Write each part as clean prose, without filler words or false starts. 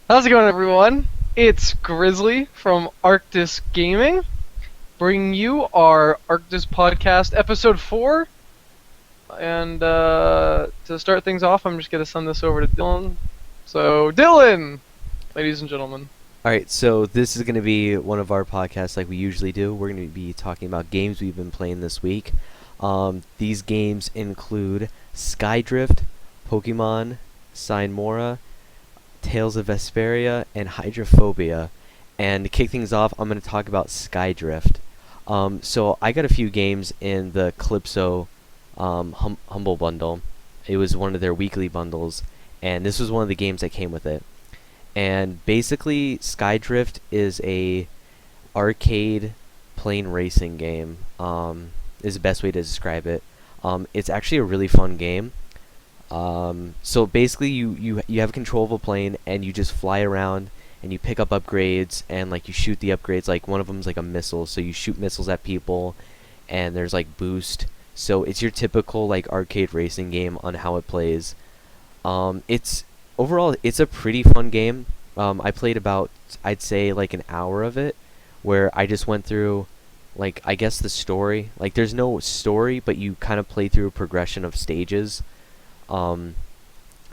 How's it going, everyone? It's Grizzly from Arctos Gaming, bringing you our Arctos podcast, episode 4. And to start things off, I'm just going to send this over to Dylan. So, Dylan, ladies and gentlemen. All right, so this is going to be one of our podcasts like we usually do. We're going to be talking about games we've been playing this week. These games include Skydrift, Pokemon, Mora, Tales of Vesperia, and Hydrophobia. And to kick things off, I'm going to talk about Skydrift. So I got a few games in the Calypso Humble Bundle. It was one of their weekly bundles, and this was one of the games that came with it. And basically, Skydrift is a arcade plane racing game. Is the best way to describe it. It's actually a really fun game. So basically, you have control of a plane and you just fly around and you pick up upgrades and like you shoot the upgrades. Like one of them is like a missile, so you shoot missiles at people, and there's like boost. So it's your typical like arcade racing game on how it plays. It's overall it's a pretty fun game. I played about I'd say like an hour of it, where I just went through like I guess the story. Like there's no story, but you kind of play through a progression of stages. Um,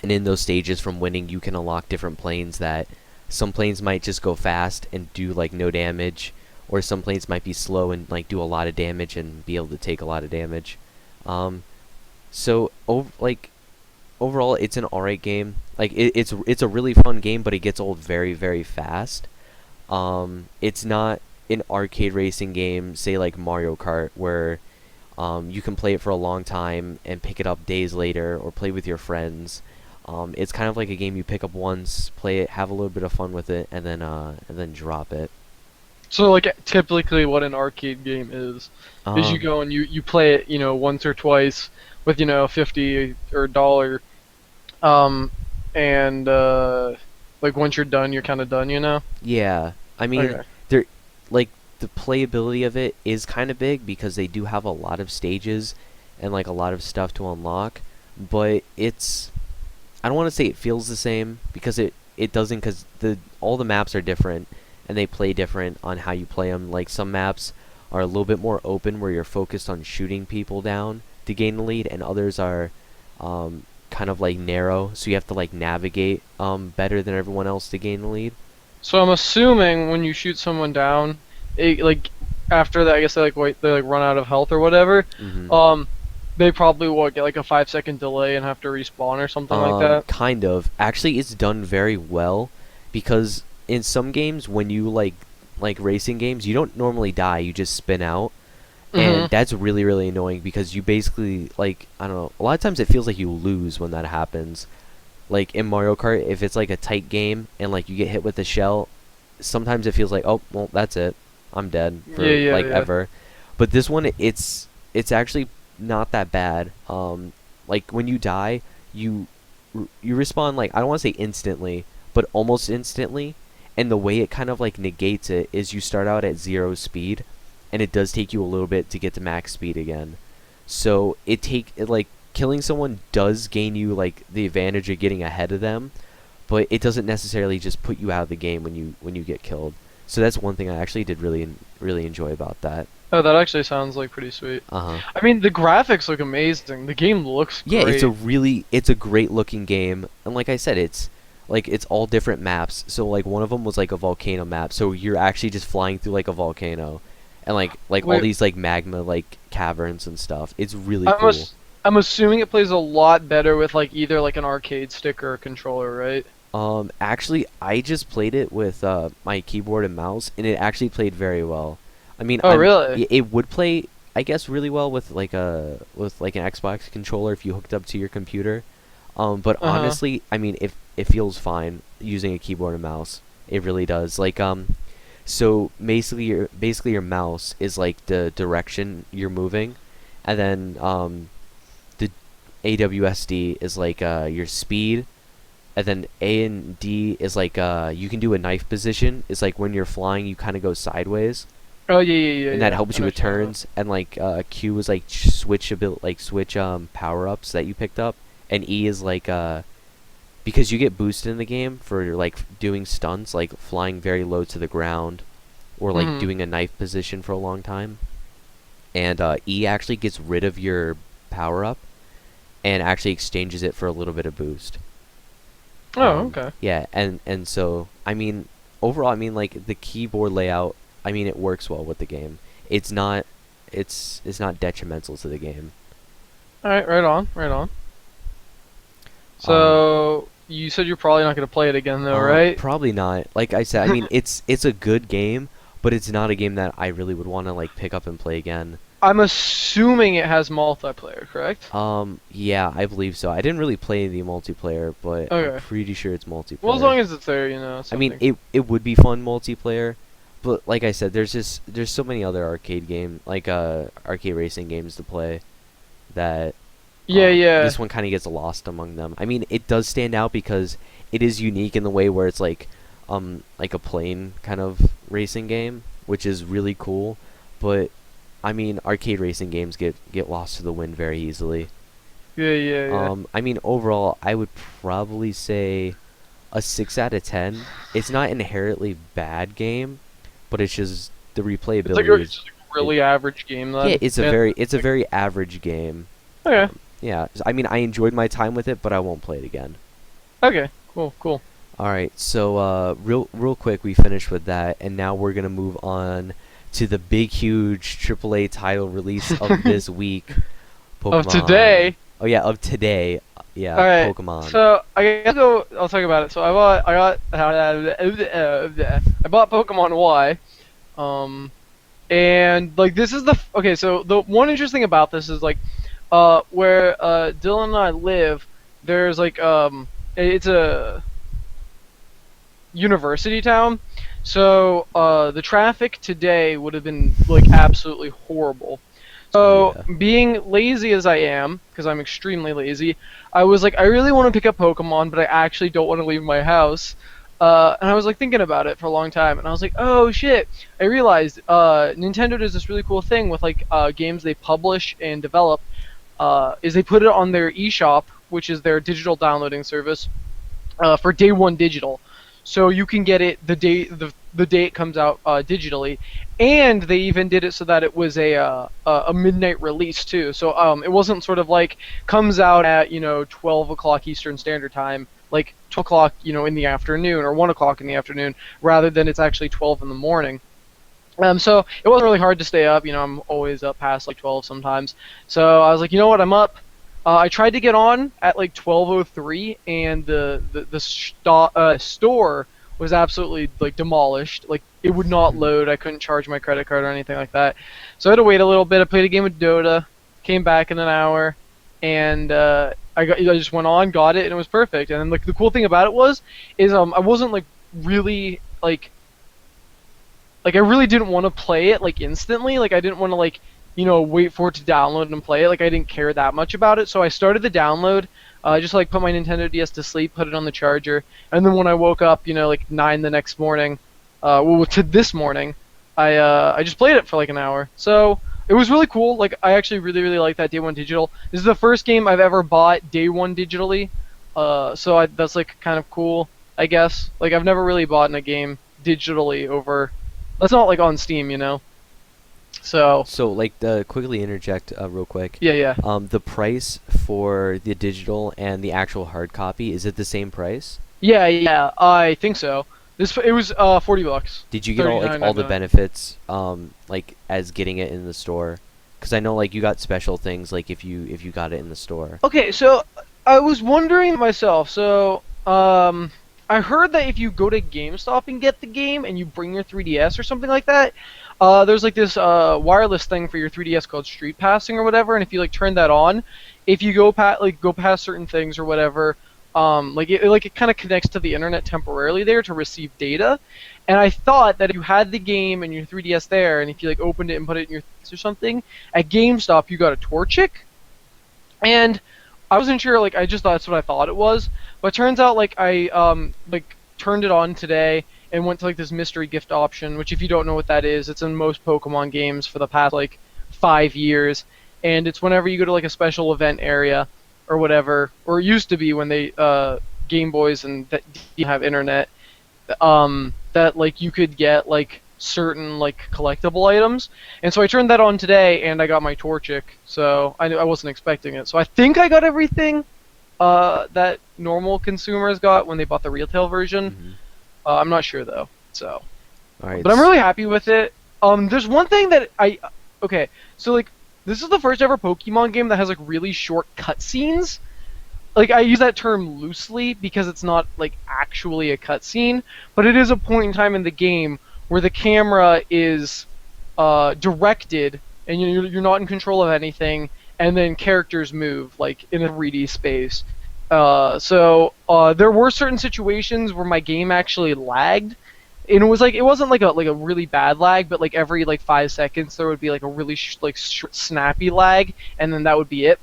and in those stages from winning, you can unlock different planes that some planes might just go fast and do like no damage, or some planes might be slow and like do a lot of damage and be able to take a lot of damage. Um, like overall, it's an alright game. Like it's a really fun game, but it gets old very very fast. It's not an arcade racing game, say like Mario Kart, where you can play it for a long time and pick it up days later, or play with your friends. It's kind of like a game you pick up once, play it, have a little bit of fun with it, and then drop it. So, like, typically what an arcade game is you Um, go and you play it, once or twice with, 50 or a dollar. Um, and, like, once you're done, you're kind of done. yeah, I mean, Okay. there, like the playability of it is kind of big because they do have a lot of stages and like a lot of stuff to unlock, but I don't want to say it feels the same because it doesn't, because the all the maps are different and they play different on how you play them. Like some maps are a little bit more open where you're focused on shooting people down to gain the lead, and others are kind of like narrow, so you have to like navigate better than everyone else to gain the lead. So I'm assuming when you shoot someone down, like after that, I guess they like wait, they like run out of health or whatever. hmm Um, they probably will get like a 5-second delay and have to respawn or something like that. Kind of. Actually, it's done very well because in some games when you like racing games, you don't normally die, you just spin out. And Mhm. that's really really annoying because you basically like I don't know, a lot of times it feels like you lose when that happens. Like in Mario Kart, if it's like a tight game and like you get hit with a shell, sometimes it feels like, oh, well, that's it. I'm dead Yeah, for yeah, like yeah. ever. But this one, it's actually not that bad. Like when you die, you you respawn like I don't want to say instantly, but almost instantly. And the way it kind of like negates it is you start out at 0 speed, and it does take you a little bit to get to max speed again. So like killing someone does gain you like the advantage of getting ahead of them, but it doesn't necessarily just put you out of the game when you get killed. So that's one thing I actually did really enjoy about that. Oh, that actually sounds like pretty sweet. Uh huh. I mean, the graphics look amazing. The game looks Yeah, great. it's a great looking game, and like I said, it's all different maps. So like one of them was like a volcano map, so you're actually just flying through like a volcano, and like all Wait, these like magma like caverns and stuff. It's really I'm cool. ass- I'm assuming it plays a lot better with like either like an arcade stick or a controller, right? Actually, I just played it with my keyboard and mouse, and it actually played very well. I mean, Oh, really? it would play, I guess, really well with like an Xbox controller if you hooked up to your computer. But Uh-huh. honestly, I mean, if it feels fine using a keyboard and mouse, it really does. So basically your mouse is like the direction you're moving, and then the AWSD is like your speed, and then A and D is like you can do a knife position. It's like when you're flying, you kind of go sideways, Oh, yeah, yeah, yeah, and that yeah. helps I you know with what you're talking about. turns. And like Q is like switch power ups that you picked up, and E is like because you get boosted in the game for like doing stunts, like flying very low to the ground, or like Mhm. doing a knife position for a long time. And E actually gets rid of your power up and actually exchanges it for a little bit of boost. Oh, okay. Yeah, and so I mean, overall, I mean like the keyboard layout, I mean it works well with the game. It's not, it's not detrimental to the game. All right, right on, right on. Um, So you said you're probably not gonna play it again, though, right? Probably not. Like I said, I mean it's a good game, but it's not a game that I really would want to like pick up and play again. I'm assuming it has multiplayer, correct? Yeah, I believe so. I didn't really play the multiplayer, but I'm Okay. pretty sure it's Well, as multiplayer. long as it's there, you know, I mean, something. it would be fun multiplayer, but like I said, there's so many other arcade game like arcade racing games to play that Yeah, yeah. this one kind of gets lost among them. I mean, it does stand out because it is unique in the way where it's like a plane kind of racing game, which is really cool. But I mean, arcade racing games get lost to the wind very easily. Yeah, yeah, yeah. I mean, overall, I would probably say a 6 out of 10. It's not inherently bad game, but it's just the replayability It's is just like a it, really average game yeah, then. Yeah. it's a very average game. Okay. Yeah, I mean, I enjoyed my time with it, but I won't play it again. Okay. Cool. Cool. All right, so real quick, we finished with that, and now we're gonna move on to the big, huge AAA title release of this week, Of Pokemon. today. Oh yeah, of today. All Yeah, right. Pokemon. So I gotta go. I'll talk about it. So I bought Pokemon Y. Um, and like this is okay. So the one interesting about this is like, where Dylan and I live, there's like it's a university town. So the traffic today would have been like absolutely horrible. Oh So, yeah. being lazy as I am, because I'm extremely lazy, I was like, I really want to pick up Pokemon, but I actually don't want to leave my house. And I was like thinking about it for a long time, and I was like, oh shit! I realized Nintendo does this really cool thing with like games they publish and develop. Is they put it on their eShop, which is their digital downloading service, for day one digital. So you can get it the day it comes out digitally, and they even did it so that it was a midnight release too. So it wasn't sort of like comes out at 12 o'clock Eastern Standard Time, like 12 o'clock in the afternoon or 1 o'clock in the afternoon, rather than it's actually 12 in the morning. So it wasn't really hard to stay up. I'm always up past like 12 sometimes. So I was like, you know what, I'm up. I tried to get on at like 12:03, and the store was absolutely like demolished. Like it would not load. I couldn't charge my credit card or anything like that. So I had to wait a little bit. I played a game of Dota, came back in an hour, and I just went on, got it, and it was perfect. And then like the cool thing about it is I wasn't like really like I really didn't want to play it like instantly. Like I didn't want to like wait for it to download and play it. Like I didn't care that much about it. So I started the download. I just like put my Nintendo DS to sleep, put it on the charger, and then when I woke up, like 9 the next morning, well to this morning, I just played it for like an hour. So it was really cool. Like I actually really like that day one digital. This is the first game I've ever bought day one digitally. That's like kind of cool, I guess. Like I've never really bought in a game digitally over. That's not like on Steam. So So like quickly interject real quick. yeah, yeah, The price for the digital and the actual hard copy, is it the same price? yeah, yeah. I think so. It was $40, Did you get all like all the 39.99. benefits like as getting it in the store? Because I know like you got special things like if you got it in the store. Okay, so I was wondering myself. So I heard that if you go to GameStop and get the game and you bring your 3DS or something like that, there's like this wireless thing for your 3DS called Street Passing or whatever, and if you like turn that on, if you go past certain things or whatever, it kind of connects to the internet temporarily there to receive data. And I thought that if you had the game and your 3DS there, and if you like opened it and put it in your 3DS or something, at GameStop you got a Torchic, and I wasn't sure. Like I just thought that's what I thought it was, but it turns out like I like turned it on today and went to like this mystery gift option, which if you don't know what that is, it's in most Pokemon games for the past like 5 years, and it's whenever you go to like a special event area or whatever, or it used to be when they Game Boys and that didn't have internet, that like you could get like certain like collectible items, and so I turned that on today, and I got my Torchic. So I wasn't expecting it. So I think I got everything that normal consumers got when they bought the retail version. Hmm. I'm not sure though. So, All right. but I'm really happy with it. There's one thing that okay, so like this is the first ever Pokemon game that has like really short cutscenes. Like I use that term loosely because it's not like actually a cutscene, but it is a point in time in the game where the camera is directed and you're not in control of anything, and then characters move like in a 3D space. So there were certain situations where my game actually lagged, and it wasn't like a really bad lag, but like every like 5 seconds there would be like a really snappy lag, and then that would be it.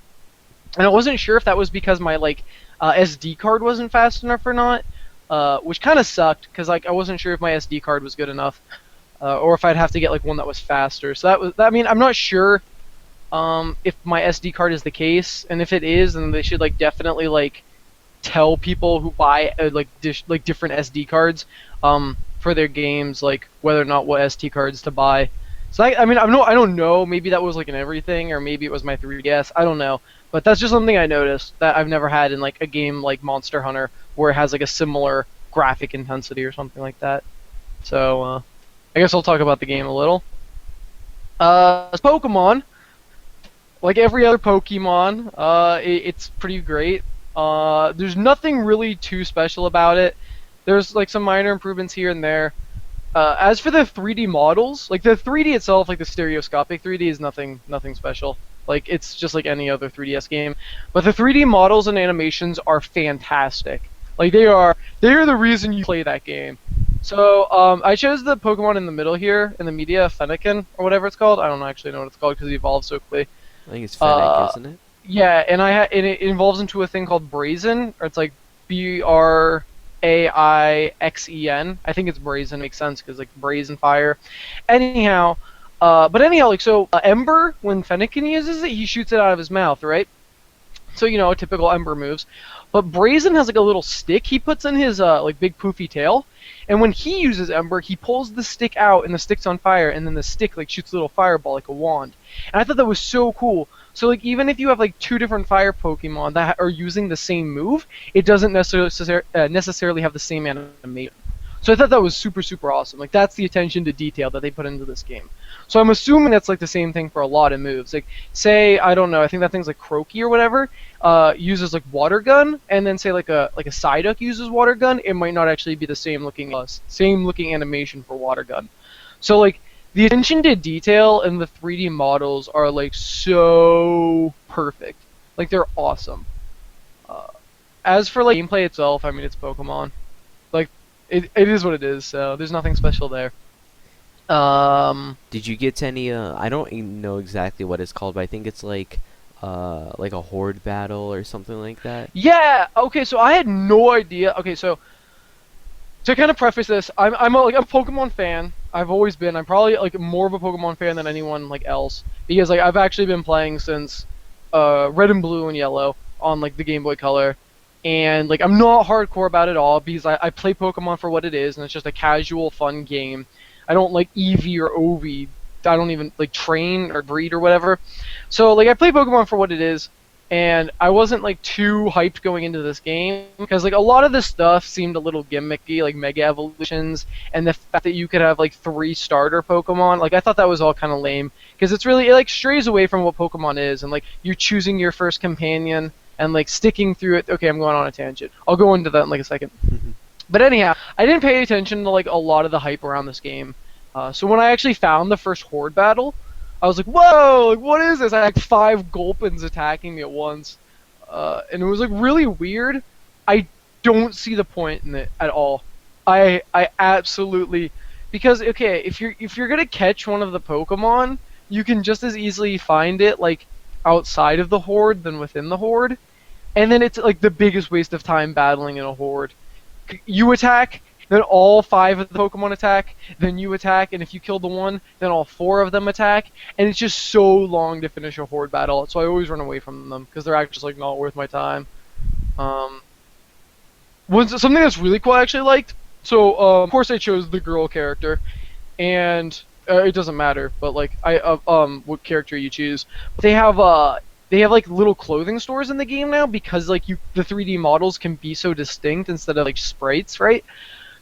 And I wasn't sure if that was because my like SD card wasn't fast enough or not, which kind of sucked because like I wasn't sure if my SD card was good enough, or if I'd have to get like one that was faster. So I mean, I'm not sure if my SD card is the case, and if it is, then they should like definitely like tell people who buy like different SD cards for their games, like whether or not what SD cards to buy. So I mean I don't know, maybe that was like in everything, or maybe it was my 3DS, I don't know, but that's just something I noticed that I've never had in like a game like Monster Hunter where it has like a similar graphic intensity or something like that. So I guess I'll talk about the game a little. It's Pokemon, like every other Pokemon, it's pretty great. There's nothing really too special about it. There's like some minor improvements here and there. As for the 3D models, like the 3D itself, like the stereoscopic 3D is nothing special. Like it's just like any other 3DS game. But the 3D models and animations are fantastic. Like they are the reason you play that game. So I chose the Pokemon in the middle here in the media, Fennekin or whatever it's called. I don't actually know what it's called because it evolves so quickly. I think it's Fennec, Uh, isn't it? yeah, and it evolves into a thing called Brazen, or it's like Braixen. I think it's Brazen, makes sense because like Brazen Fire. Anyhow, like so, Ember, when Fennekin uses it, he shoots it out of his mouth, right? So typical Ember moves. But Brazen has like a little stick he puts in his like big poofy tail, and when he uses Ember, he pulls the stick out, and the stick's on fire, and then the stick like shoots a little fireball like a wand. And I thought that was so cool. So like even if you have like two different fire Pokemon that are using the same move, it doesn't necessarily have the same animation. So I thought that was super awesome. Like that's the attention to detail that they put into this game. So I'm assuming that's like the same thing for a lot of moves. Like say I don't know, I think that thing's like Croaky or whatever, uses like Water Gun, and then say like a Psyduck uses Water Gun, it might not actually be the same looking animation for Water Gun. So like the attention to detail in the 3D models are like so perfect. Like they're awesome. Uh, as for like gameplay itself, I mean it's Pokemon. Like it is what it is. So there's nothing special there. Did you get to any? I don't even know exactly what it's called, but I think it's like a horde battle or something like that. Yeah. Okay. So I had no idea. Okay. So to kind of preface this, I'm a Pokemon fan. I've always been. I'm probably like more of a Pokemon fan than anyone like else because like I've actually been playing since Red and Blue and Yellow on like the Game Boy Color, and like I'm not hardcore about it all because I play Pokemon for what it is, and it's just a casual, fun game. I don't like EV or OV. I don't even like train or breed or whatever. So like I play Pokemon for what it is, and I wasn't like too hyped going into this game because like a lot of this stuff seemed a little gimmicky, like Mega Evolutions, and the fact that you could have like 3 starter Pokemon. Like I thought that was all kind of lame because it like strays away from what Pokemon is, and like you're choosing your first companion and like sticking through it. Okay, I'm going on a tangent. I'll go into that in like a second. But anyhow, I didn't pay attention to like a lot of the hype around this game. So when I actually found the first horde battle, I was like, "Whoa! Like, what is this?" I had like 5 Gulpins attacking me at once, and it was like really weird. I don't see the point in it at all. I absolutely, because okay, if you're gonna catch one of the Pokemon, you can just as easily find it like outside of the horde than within the horde, and then it's like the biggest waste of time battling in a horde. You attack, then all 5 of the Pokemon attack, then you attack, and if you kill the one, then all 4 of them attack, and it's just so long to finish a horde battle, so I always run away from them, because they're actually just like not worth my time. Um, was something that's really cool I actually liked. So of course I chose the girl character, and it doesn't matter, but like what character you choose. They have like little clothing stores in the game now because like the 3D models can be so distinct instead of like sprites, right?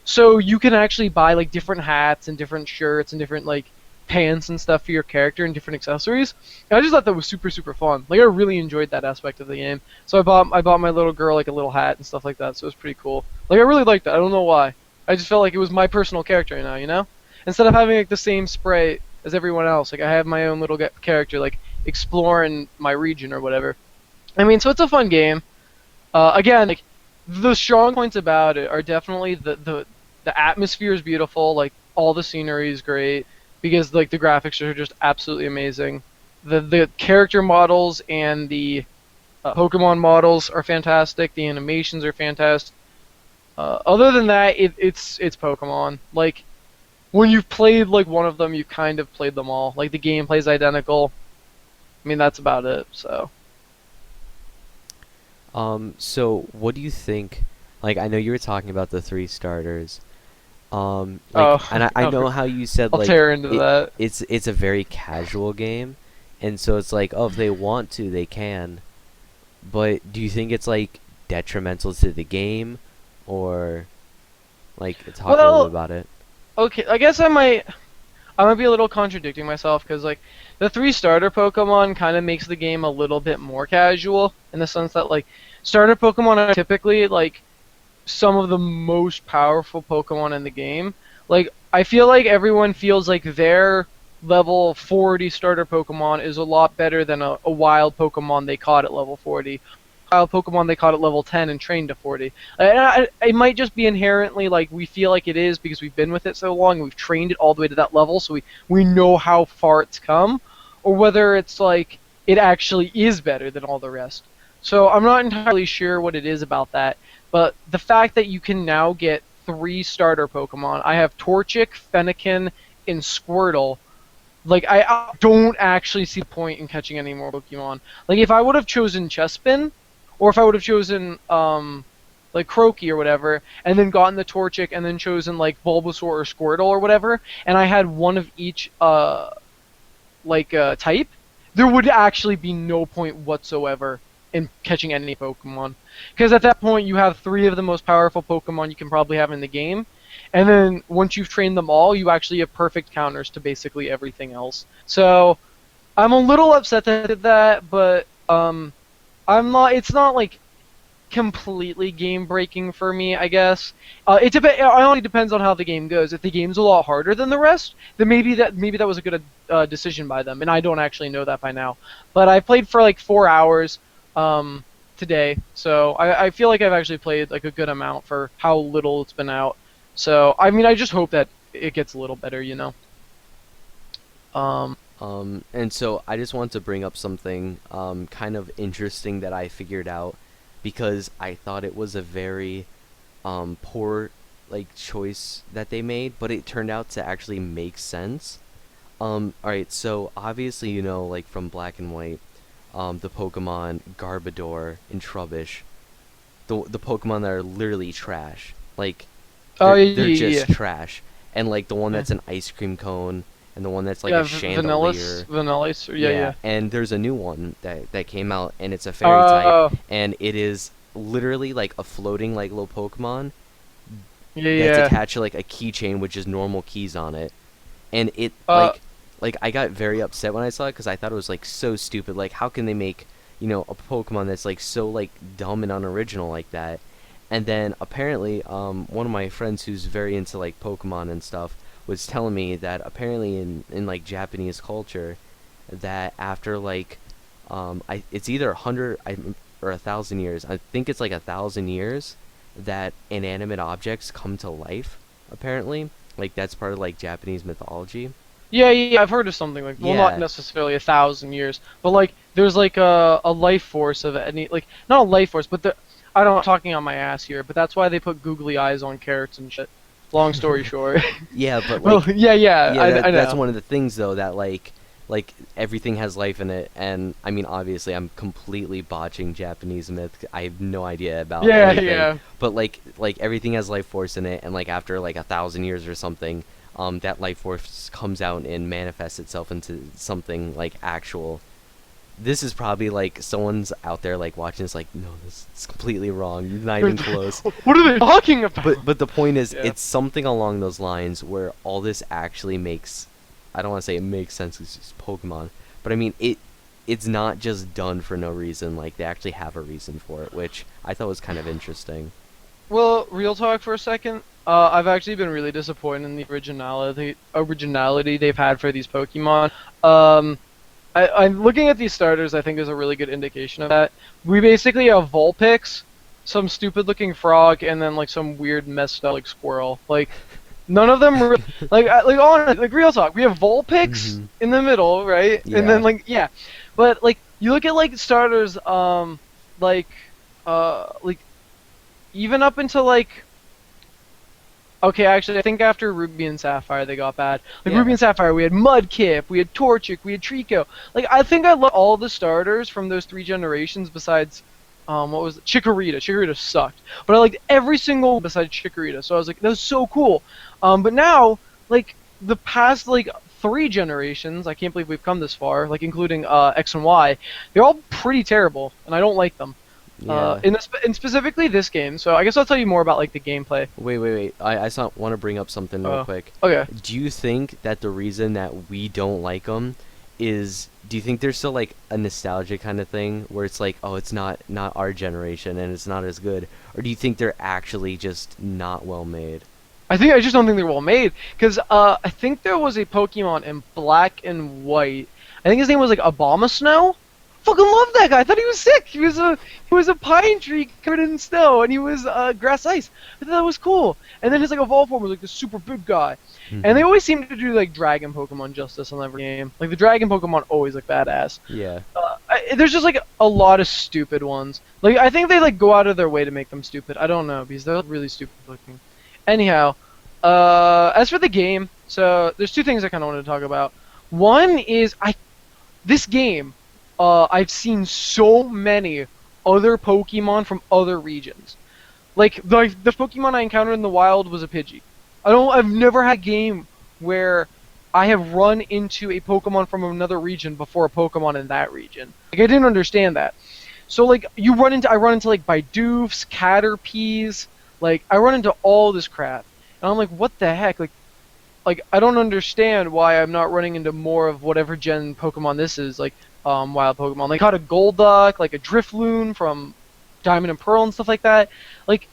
So you can actually buy like different hats and different shirts and different like pants and stuff for your character and different accessories. And I just thought that was super fun. Like I really enjoyed that aspect of the game. So I bought my little girl like a little hat and stuff like that. So it was pretty cool. Like I really liked that. I don't know why. I just felt like it was my personal character now, you know? Instead of having like the same sprite as everyone else, like I have my own little character like exploring my region or whatever. I mean, so it's a fun game. Again, like the strong points about it are definitely the atmosphere is beautiful. Like all the scenery is great because like the graphics are just absolutely amazing. The character models and the Pokemon models are fantastic. The animations are fantastic. Other than that, it's Pokemon. Like when you've played like one of them, you kind of played them all. Like the gameplay's identical. I mean that's about it. So. So what do you think? Like, I know you were talking about the three starters. Like, Oh, and I know how you said I'll like tear into that. it's a very casual game, and so it's like, oh, if they want to, they can. But do you think it's like detrimental to the game, or like talk a little bit Well, about it? okay, I guess I might be a little contradicting myself because like the three starter Pokemon kind of makes the game a little bit more casual in the sense that like starter Pokemon are typically like some of the most powerful Pokemon in the game. Like I feel like everyone feels like their level 40 starter Pokemon is a lot better than a wild Pokemon they caught at level 40. Wild Pokemon they caught at level 10 and trained to 40. It might just be inherently like we feel like it is because we've been with it so long and we've trained it all the way to that level, so we know how far it's come, or whether it's like it actually is better than all the rest. So I'm not entirely sure what it is about that, but the fact that you can now get three starter Pokemon, I have Torchic, Fennekin, and Squirtle. Like I don't actually see the point in catching any more Pokemon. Like if I would have chosen Chespin, or if I would have chosen like Croaky or whatever, and then gotten the Torchic and then chosen like Bulbasaur or Squirtle or whatever, and I had one of each type, there would actually be no point whatsoever in catching any Pokemon. Because at that point you have three of the most powerful Pokemon you can probably have in the game, and then once you've trained them all, you actually have perfect counters to basically everything else. So I'm a little upset that I did that, but I'm not. It's not like completely game breaking for me, I guess. It only depends on how the game goes. If the game's a lot harder than the rest, then maybe that was a good decision by them, and I don't actually know that by now. But I played for like 4 hours today, so I feel like I've actually played like a good amount for how little it's been out. So I mean, I just hope that it gets a little better, you know. Um, And so I just want to bring up something kind of interesting that I figured out because I thought it was a very poor like choice that they made, but it turned out to actually make sense. All right, so obviously you know like from Black and White, the Pokemon Garbodor and Trubbish, the Pokemon that are literally trash, like oh they're yeah, just trash, and like the one yeah, that's an ice cream cone and the one that's like yeah, a chandelier. Vanillis, yeah, Yeah, yeah. and there's a new one that came out, and it's a fairy type, Oh, and it is literally like a floating like little Pokemon yeah, that's yeah. attached to like a keychain with just normal keys on it, and it Uh, like I got very upset when I saw it because I thought it was like so stupid. Like, how can they make a Pokemon that's like so like dumb and unoriginal like that? And then apparently, one of my friends who's very into like Pokemon and stuff was telling me that apparently in like Japanese culture, that after like, it's either 100 or 1,000 years. I think it's like 1,000 years that inanimate objects come to life. Apparently, like that's part of like Japanese mythology. yeah, yeah, I've heard of something like, well, not Yeah, necessarily 1,000 years, but like there's like a life force of any like not a life force, but I don't I'm talking on my ass here, but that's why they put googly eyes on carrots and shit. Long story short. yeah, but Well, like yeah, yeah, yeah, I that's know. one of the things though that like like everything has life in it, and I mean obviously I'm completely botching Japanese myth. I have no idea about Yeah, anything, yeah. but like everything has life force in it, and like after like 1,000 years or something, that life force comes out and manifests itself into something like actual. This is probably like someone's out there like watching this like, no, this is completely wrong. You're not even close. What are they talking about? But the point is, Yeah. it's something along those lines where all this actually makes. I don't want to say it makes sense 'cause it's Pokemon, but I mean it's not just done for no reason. Like they actually have a reason for it, which I thought was kind of interesting. Well, real talk for a second. I've actually been really disappointed in the originality they've had for these Pokemon. Um, I'm looking at these starters. I think is a really good indication of that. We basically have Vulpix, some stupid-looking frog, and then like some weird messed up like squirrel. Like none of them like on like real talk. We have Vulpix Hmm. in the middle, right? And then Yeah. like yeah, but like you look at like starters, like like even up until like okay, actually, I think after Ruby and Sapphire they got bad. Like Ruby Yeah. and Sapphire, we had Mudkip, we had Torchic, we had Trico. Like I think I love all the starters from those three generations besides, what was it? Chikorita. Chikorita sucked, but I liked every single one besides Chikorita. So I was like, that was so cool. But now, like the past like three generations, I can't believe we've come this far. Like including X and Y, they're all pretty terrible, and I don't like them. Yeah. In specifically this game. So I guess I'll tell you more about like the gameplay. Wait. I just want to bring up something real Uh, quick. okay. Do you think that the reason that we don't like them is, do you think there's still like a nostalgia kind of thing where it's like, oh, it's not our generation and it's not as good, or do you think they're actually just not well made? I just don't think they're well made because I think there was a Pokemon in Black and White. I think his name was like Abomasnow. Fucking love that guy. I thought he was sick. He was a pine tree covered in snow, and he was grass ice. I thought that was cool. And then his like evolved form was like this super big guy. And they Hmm. always seem to do like dragon Pokemon justice on every game. Like the dragon Pokemon always look badass. Yeah. There's just like a lot of stupid ones. Like I think they like go out of their way to make them stupid. I don't know because they're really stupid looking. Anyhow, as for the game, so there's two things I kind of wanted to talk about. One is this game, I've seen so many other Pokemon from other regions. Like the Pokemon I encountered in the wild was a Pidgey. I've never had a game where I have run into a Pokemon from another region before a Pokemon in that region. Like I didn't understand that. So like I run into like Bidoofs, Caterpies, like I run into all this crap. And I'm like, what the heck? Like I don't understand why I'm not running into more of whatever gen Pokemon this is, like wild Pokemon. Like caught a Golduck, like a Drifloon from Diamond and Pearl and stuff like that. Like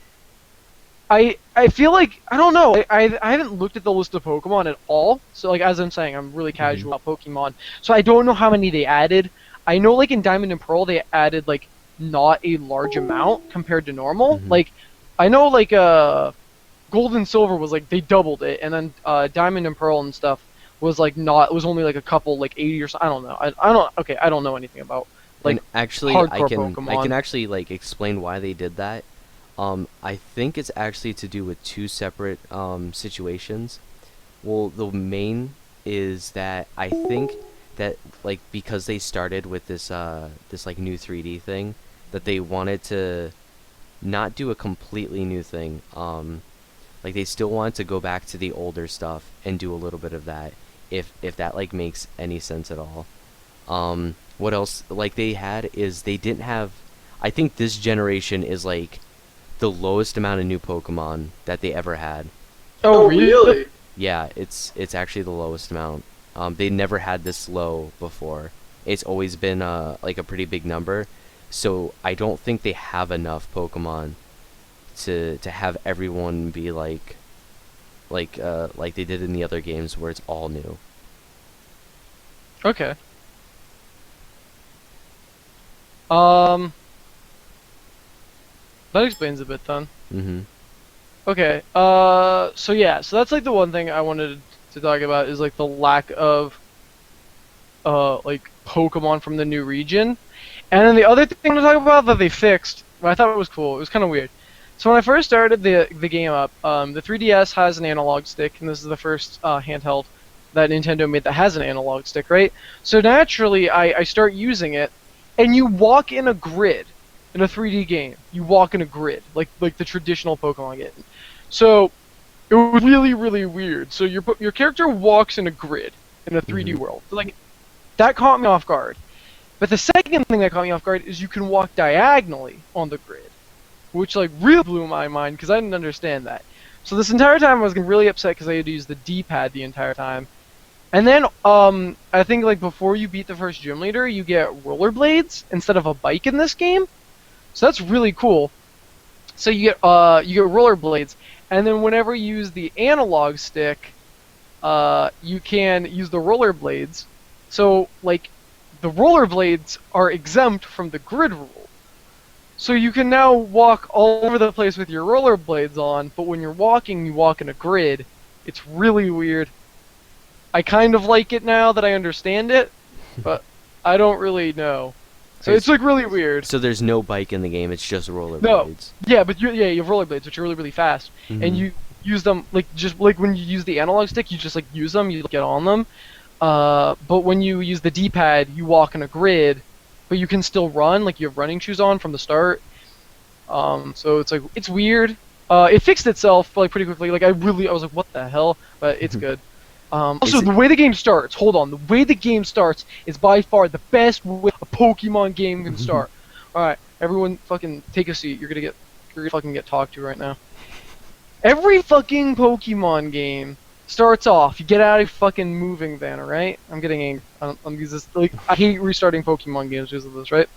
I feel like I don't know. I haven't looked at the list of Pokemon at all. So like as I'm saying, I'm really Hmm. casual about Pokemon. So I don't know how many they added. I know like in Diamond and Pearl they added like not a large amount compared to normal. Hmm. Like I know like Gold and Silver was like they doubled it, and then Diamond and Pearl and stuff was like not. It was only like a couple like 80 or so. I don't know. I don't. Okay, I don't know anything about And like actually, hardcore I can Pokemon. actually like explain why they did that. I think it's actually to do with two separate situations. Well, the main is that I think that like because they started with this like new 3D thing, that they wanted to not do a completely new thing. Like they still wanted to go back to the older stuff and do a little bit of that, if that like makes any sense at all. What else like they had is they didn't have. I think this generation is like the lowest amount of new Pokemon that they ever had. Oh really? Yeah, it's actually the lowest amount. They never had this low before. It's always been like a pretty big number. So I don't think they have enough Pokemon to have everyone be like they did in the other games where it's all new. Okay. Um, that explains a bit then. Mhm. Okay. So yeah. So that's like the one thing I wanted to talk about is like the lack of like Pokemon from the new region. And then the other thing I want to talk about that they fixed, I thought it was cool. It was kind of weird. So when I first started the game up, the 3DS has an analog stick, and this is the first handheld that Nintendo made that has an analog stick, right? So naturally, I start using it, and you walk in a grid in a 3D game. You walk in a grid, like the traditional Pokemon game. So it was really, really weird. So your character walks in a grid in a 3D Mhm. world. So, like, that caught me off guard. But the second thing that caught me off guard is you can walk diagonally on the grid, which like really blew my mind because I didn't understand that. So this entire time I was getting really upset because I had to use the D-pad the entire time. And then I think like before you beat the first gym leader, you get rollerblades instead of a bike in this game. So that's really cool. So you get rollerblades, and then whenever you use the analog stick, you can use the rollerblades. So like the rollerblades are exempt from the grid rule. So you can now walk all over the place with your rollerblades on, but when you're walking, you walk in a grid. It's really weird. I kind of like it now that I understand it, but I don't really know. So it's like really weird. So there's no bike in the game. It's just No, rollerblades. yeah, but you have rollerblades, which are really really fast, and Mhm. you use them like just like when you use the analog stick, you just like use them, you get on them. But when you use the D-pad, you walk in a grid, but you can still run, like you have running shoes on from the start. So it's like it's weird. It fixed itself like pretty quickly. Like I was like, what the hell? But it's good. Also, Is it- the way the game starts. Hold on, the way the game starts is by far the best way a Pokemon game can start. All right, everyone, fucking take a seat. You're gonna fucking get talked to right now. Every fucking Pokemon game starts off. You get out of your fucking moving van, alright? I'm getting angry. I'm just like I hate restarting Pokemon games because of this, right?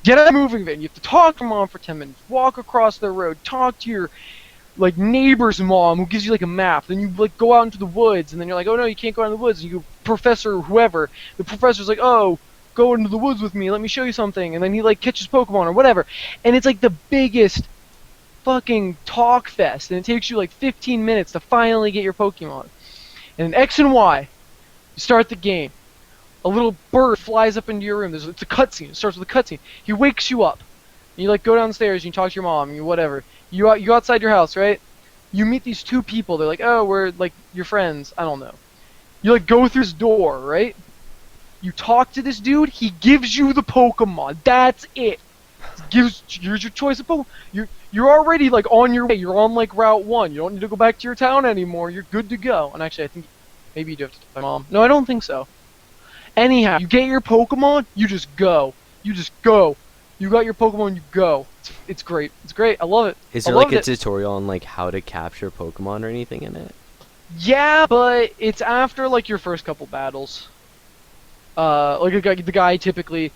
Get out of the moving van. You have to talk to mom for 10 minutes. Walk across the road. Talk to your like neighbor's mom who gives you like a map. Then you like go out into the woods, and then you're like, oh no, you can't go out in the woods. And you go, professor whoever. The professor's like, oh, go into the woods with me. Let me show you something. And then he like catches Pokemon or whatever. And it's like the biggest fucking talk fest, and it takes you like 15 minutes to finally get your Pokemon. And in X and Y, you start the game. A little bird flies up into your room. It's a cutscene. It starts with a cutscene. He wakes you up. And you like go downstairs and you talk to your mom and you whatever. You go outside your house, right? You meet these two people. They're like, oh, we're like your friends. I don't know. You like go through his door, right? You talk to this dude. He gives you the Pokemon. That's it. Here's your choice of Pokemon. You're already like on your way. You're on like Route 1. You don't need to go back to your town anymore. You're good to go. And actually, I think maybe you do have to tell my mom. No, I don't think so. Anyhow, you get your Pokemon. You just go. You just go. You got your Pokemon. You go. It's great. It's great. I love it. Is I there like loved a it. tutorial on like how to capture Pokemon or anything in it? Yeah, but it's after like your first couple battles. Like the guy typically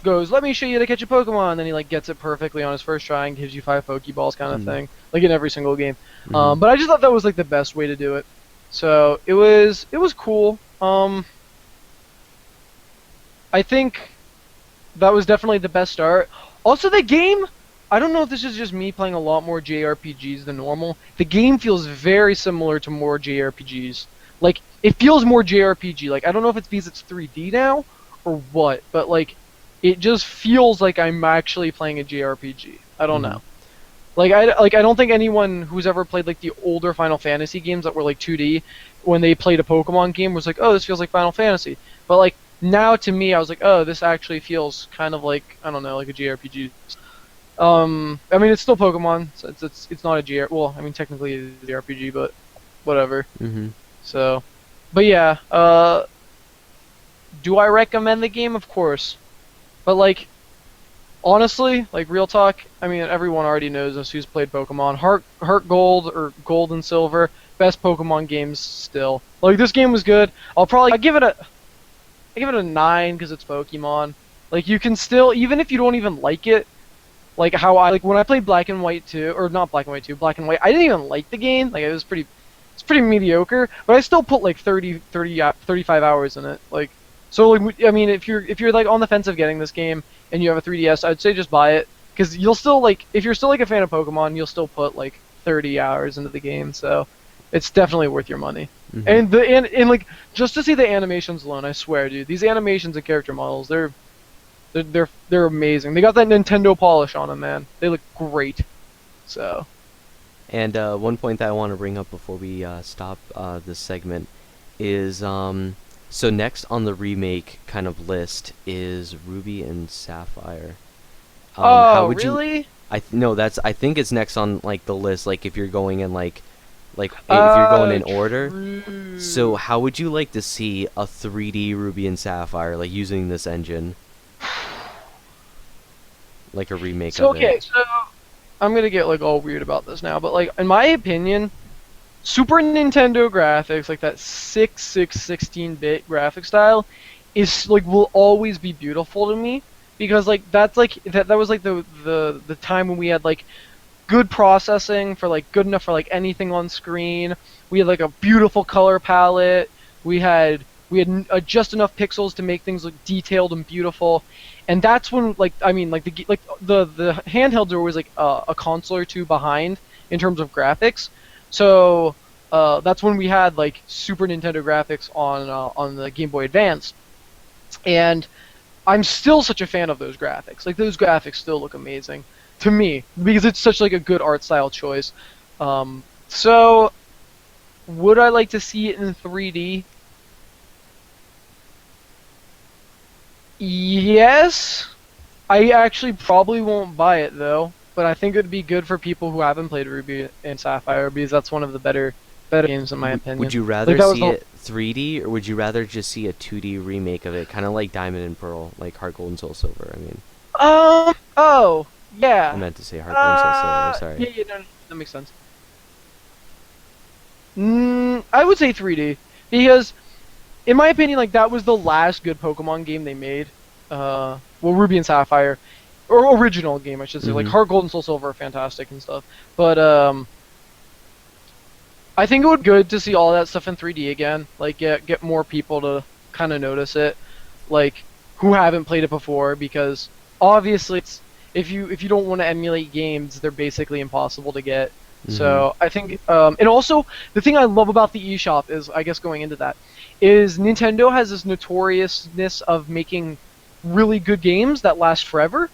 goes, "Let me show you how to catch a Pokemon," and then he like gets it perfectly on his first try and gives you 5 Pokeballs, kind of thing, like in every single game. Mhm. But I just thought that was like the best way to do it. So it was cool. I think that was definitely the best start. Also, the game. I don't know if this is just me playing a lot more JRPGs than normal. The game feels very similar to more JRPGs. Like, it feels more JRPG. Like, I don't know if it's because it's 3D now or what, but like, it just feels like I'm actually playing a JRPG. I don't know. Like I don't think anyone who's ever played like the older Final Fantasy games that were like 2D, when they played a Pokemon game, was like, oh, this feels like Final Fantasy. But like now to me, I was like, oh, this actually feels kind of like, I don't know, like a JRPG. I mean, it's still Pokemon, so it's not a JR. Well, I mean, technically it is a JRPG, but whatever. Mhm. So, but yeah, do I recommend the game? Of course. But like, honestly, like real talk, I mean, everyone already knows this who's played Pokemon. Heart Gold or Gold and Silver, best Pokemon games still. Like this game was good. I give it a 9 because it's Pokemon. Like you can still, even if you don't even like it, like how I like when I played Black and White 2, or not Black and White 2, Black and White, I didn't even like the game. Like it's pretty mediocre, but I still put like 35 hours in it. Like, so like I mean, if you're like on the fence of getting this game and you have a 3DS, I'd say just buy it, because you'll still like, if you're still like a fan of Pokemon, you'll still put like 30 hours into the game. So it's definitely worth your money. Mhm. And like just to see the animations alone, I swear, dude, these animations and character models, they're amazing. They got that Nintendo polish on them, man. They look great. So And one point that I want to bring up before we stop this segment is so next on the remake kind of list is Ruby and Sapphire. How Oh, would you? really? No, I think it's next on like the list. Like if you're going in if you're going in order. So True. how would you like to see a 3D Ruby and Sapphire like using this engine, like a remake So of it? okay, so I'm gonna get like all weird about this now, but like in my opinion, Super Nintendo graphics, like that 16-bit graphic style, is like will always be beautiful to me because like that's like that was like the time when we had like good processing for like good enough for like anything on screen. We had like a beautiful color palette. We had just enough pixels to make things look detailed and beautiful. And that's when like I mean like the handhelds are always like a console or two behind in terms of graphics. So that's when we had like Super Nintendo graphics on the Game Boy Advance. And I'm still such a fan of those graphics. Like those graphics still look amazing to me because it's such like a good art style choice. So would I like to see it in 3D? Yes. I actually probably won't buy it though, but I think it would be good for people who haven't played Ruby and Sapphire because that's one of the better games in my Would opinion. you Like rather that was see the it 3D or would you rather just see a 2D remake of it, kind of like Diamond and Pearl, like Heart Gold and Soul Silver? I mean, oh I yeah. meant to say Heart Gold and Soul Silver. Sorry. Yeah, no, that makes sense. I would say 3D because in my opinion, like that was the last good Pokemon game they made. Well, Ruby and Sapphire, or original game, I should say. Like Mm-hmm. Heart Gold and Soul Silver are fantastic and stuff. But I think it would be good to see all that stuff in 3D again. Like get more people to kind of notice it, like who haven't played it before, because obviously it's if you don't want to emulate games, they're basically impossible to get. Mm-hmm. So I think, and also the thing I love about the eShop is, I guess going into that, is Nintendo has this notoriousness of making really good games that last forever,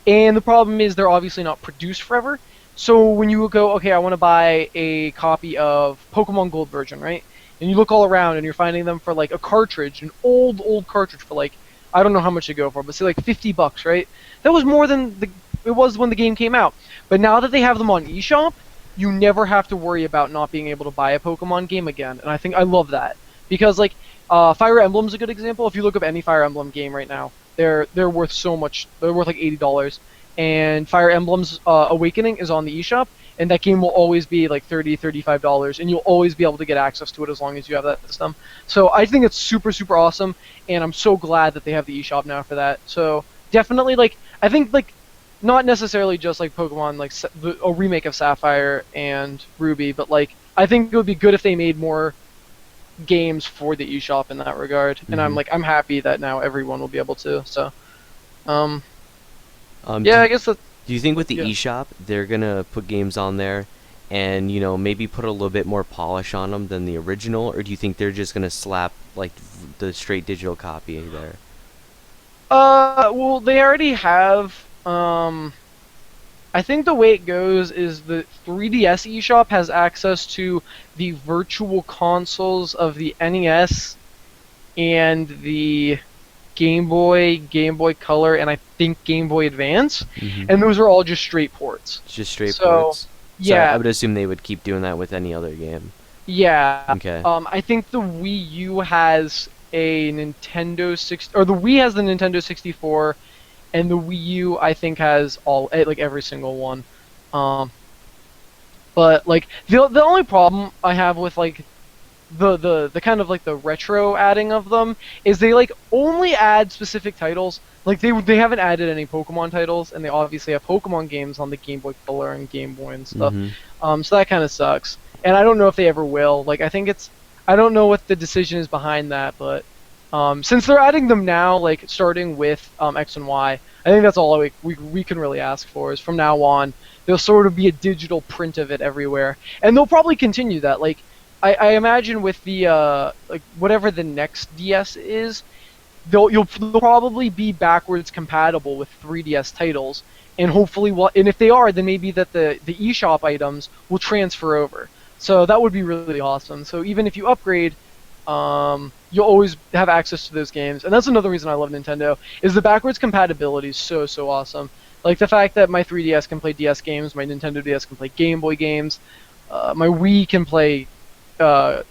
and the problem is they're obviously not produced forever. So when you go, okay, I want to buy a copy of Pokemon Gold version, right? And you look all around and you're finding them for like a cartridge, an old cartridge for like I don't know how much they go for, but say like $50, right? That was more than it was when the game came out. But now that they have them on eShop, you never have to worry about not being able to buy a Pokemon game again. And I think I love that because like Fire Emblem's a good example. If you look up any Fire Emblem game right now, they're worth so much. They're worth like $80. And Fire Emblem's Awakening is on the eShop, and that game will always be like $35, and you'll always be able to get access to it as long as you have that system. So I think it's super awesome, and I'm so glad that they have the eShop now for that. So definitely, like I think like not necessarily just like Pokemon like a remake of Sapphire and Ruby, but like I think it would be good if they made more games for the eShop in that regard. And Mm-hmm. I'm happy that now everyone will be able to. So um Um, yeah, do I guess that Do you think with the yeah. eShop they're gonna put games on there, and maybe put a little bit more polish on them than the original, or do you think they're just gonna slap like the straight digital copy there? Well, they already have. I think the way it goes is the 3DS eShop has access to the virtual consoles of the NES and the Game Boy Color, and I think Game Boy Advance, Mm-hmm. and those are all just straight ports. Just straight So, ports. So I yeah, would assume they would keep doing that with any other game. yeah. Okay. I think the Wii U has a Nintendo 6 or the Wii has the Nintendo 64, and the Wii U I think has all like every single one. Um, but like the only problem I have with like the kind of like the retro adding of them is they like only add specific titles. Like they haven't added any Pokemon titles, and they obviously have Pokemon games on the Game Boy Color and Game Boy and stuff. Mm-hmm. So that kind of sucks, and I don't know if they ever will. Like I don't know what the decision is behind that, but since they're adding them now, like starting with X and Y, I think that's all we can really ask for is from now on there'll sort of be a digital print of it everywhere, and they'll probably continue that. Like I imagine with the like whatever the next DS is, they'll probably be backwards compatible with 3DS titles, and hopefully, and if they are, then maybe that the eShop items will transfer over. So that would be really awesome. So even if you upgrade You'll always have access to those games, and that's another reason I love Nintendo. Is the backwards compatibility is so awesome. Like the fact that my 3DS can play DS games, my Nintendo DS can play Game Boy games, my Wii can play. Uh,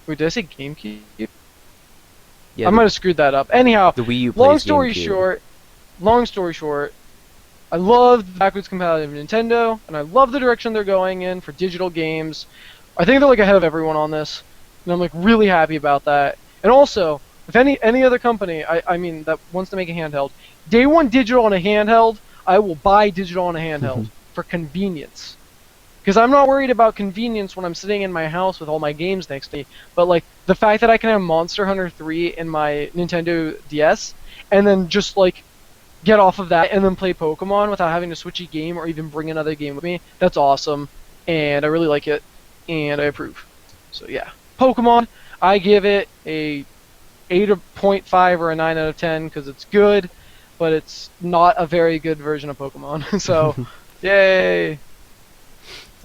Wait, did I say GameCube? Yeah, I might have screwed that up. Anyhow, the Wii U long plays story GameCube. short, long story short, I love the backwards compatible Nintendo, and I love the direction they're going in for digital games. I think they're like ahead of everyone on this, and I'm like really happy about that. And also, if any other company, I mean that wants to make a handheld, day one digital on a handheld, I will buy digital on a handheld for convenience. Because I'm not worried about convenience when I'm sitting in my house with all my games next to me, but like the fact that I can have Monster Hunter 3 in my Nintendo DS, and then just like get off of that and then play Pokemon without having to switch a game or even bring another game with me. That's awesome, and I really like it, and I approve. So yeah, Pokemon, I give it a 8.5 or a 9 out of 10 because it's good, but it's not a very good version of Pokemon. So, yay!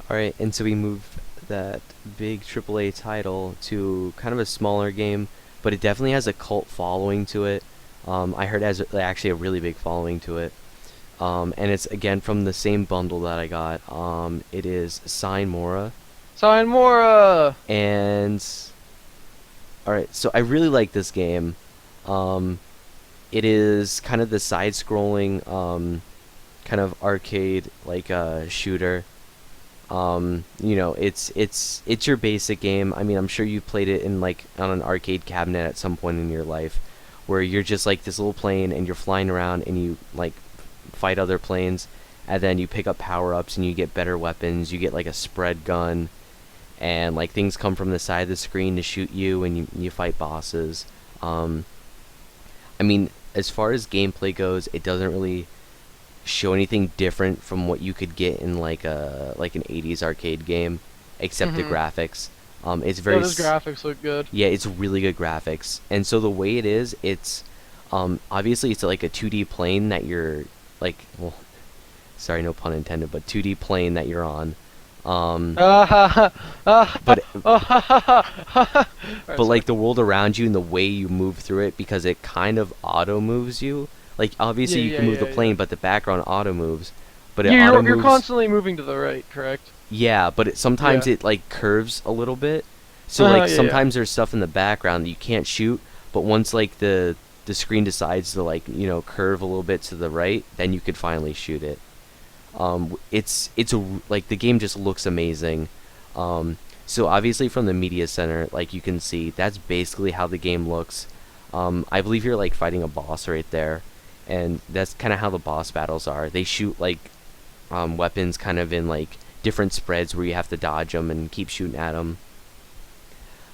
All right, and so we move that big AAA title to kind of a smaller game, but it definitely has a cult following to it. I heard it has actually a really big following to it. And it's again from the same bundle that I got. It is Sign Mora. Sign Mora! And alright, so I really like this game. It is kind of the side-scrolling, kind of arcade like shooter. It's your basic game. I mean, I'm sure you played it in like on an arcade cabinet at some point in your life, where you're just like this little plane and you're flying around and you like fight other planes, and then you pick up power-ups and you get better weapons. You get like a spread gun, and like things come from the side of the screen to shoot you, and you fight bosses. I mean, as far as gameplay goes, it doesn't really show anything different from what you could get in like an 80s arcade game, except the graphics. It's very Those graphics look good. yeah, it's really good graphics. And so the way it is, it's obviously it's like a 2D plane that you're like, well, sorry, no pun intended, but 2D plane that you're on. But Alright, but like the world around you and the way you move through it, because it kind of auto moves you. Like obviously you can move the plane, but the background auto moves. But it auto you're moves. constantly moving to the right, correct? Yeah, but sometimes Yeah. it like curves a little bit. So like Yeah. sometimes there's stuff in the background that you can't shoot, but once like the screen decides to like, curve a little bit to the right, then you could finally shoot it. Like the game just looks amazing. So obviously from the media center, like you can see, that's basically how the game looks. I believe you're like fighting a boss right there, and that's kind of how the boss battles are. They shoot like weapons kind of in like different spreads where you have to dodge them and keep shooting at them.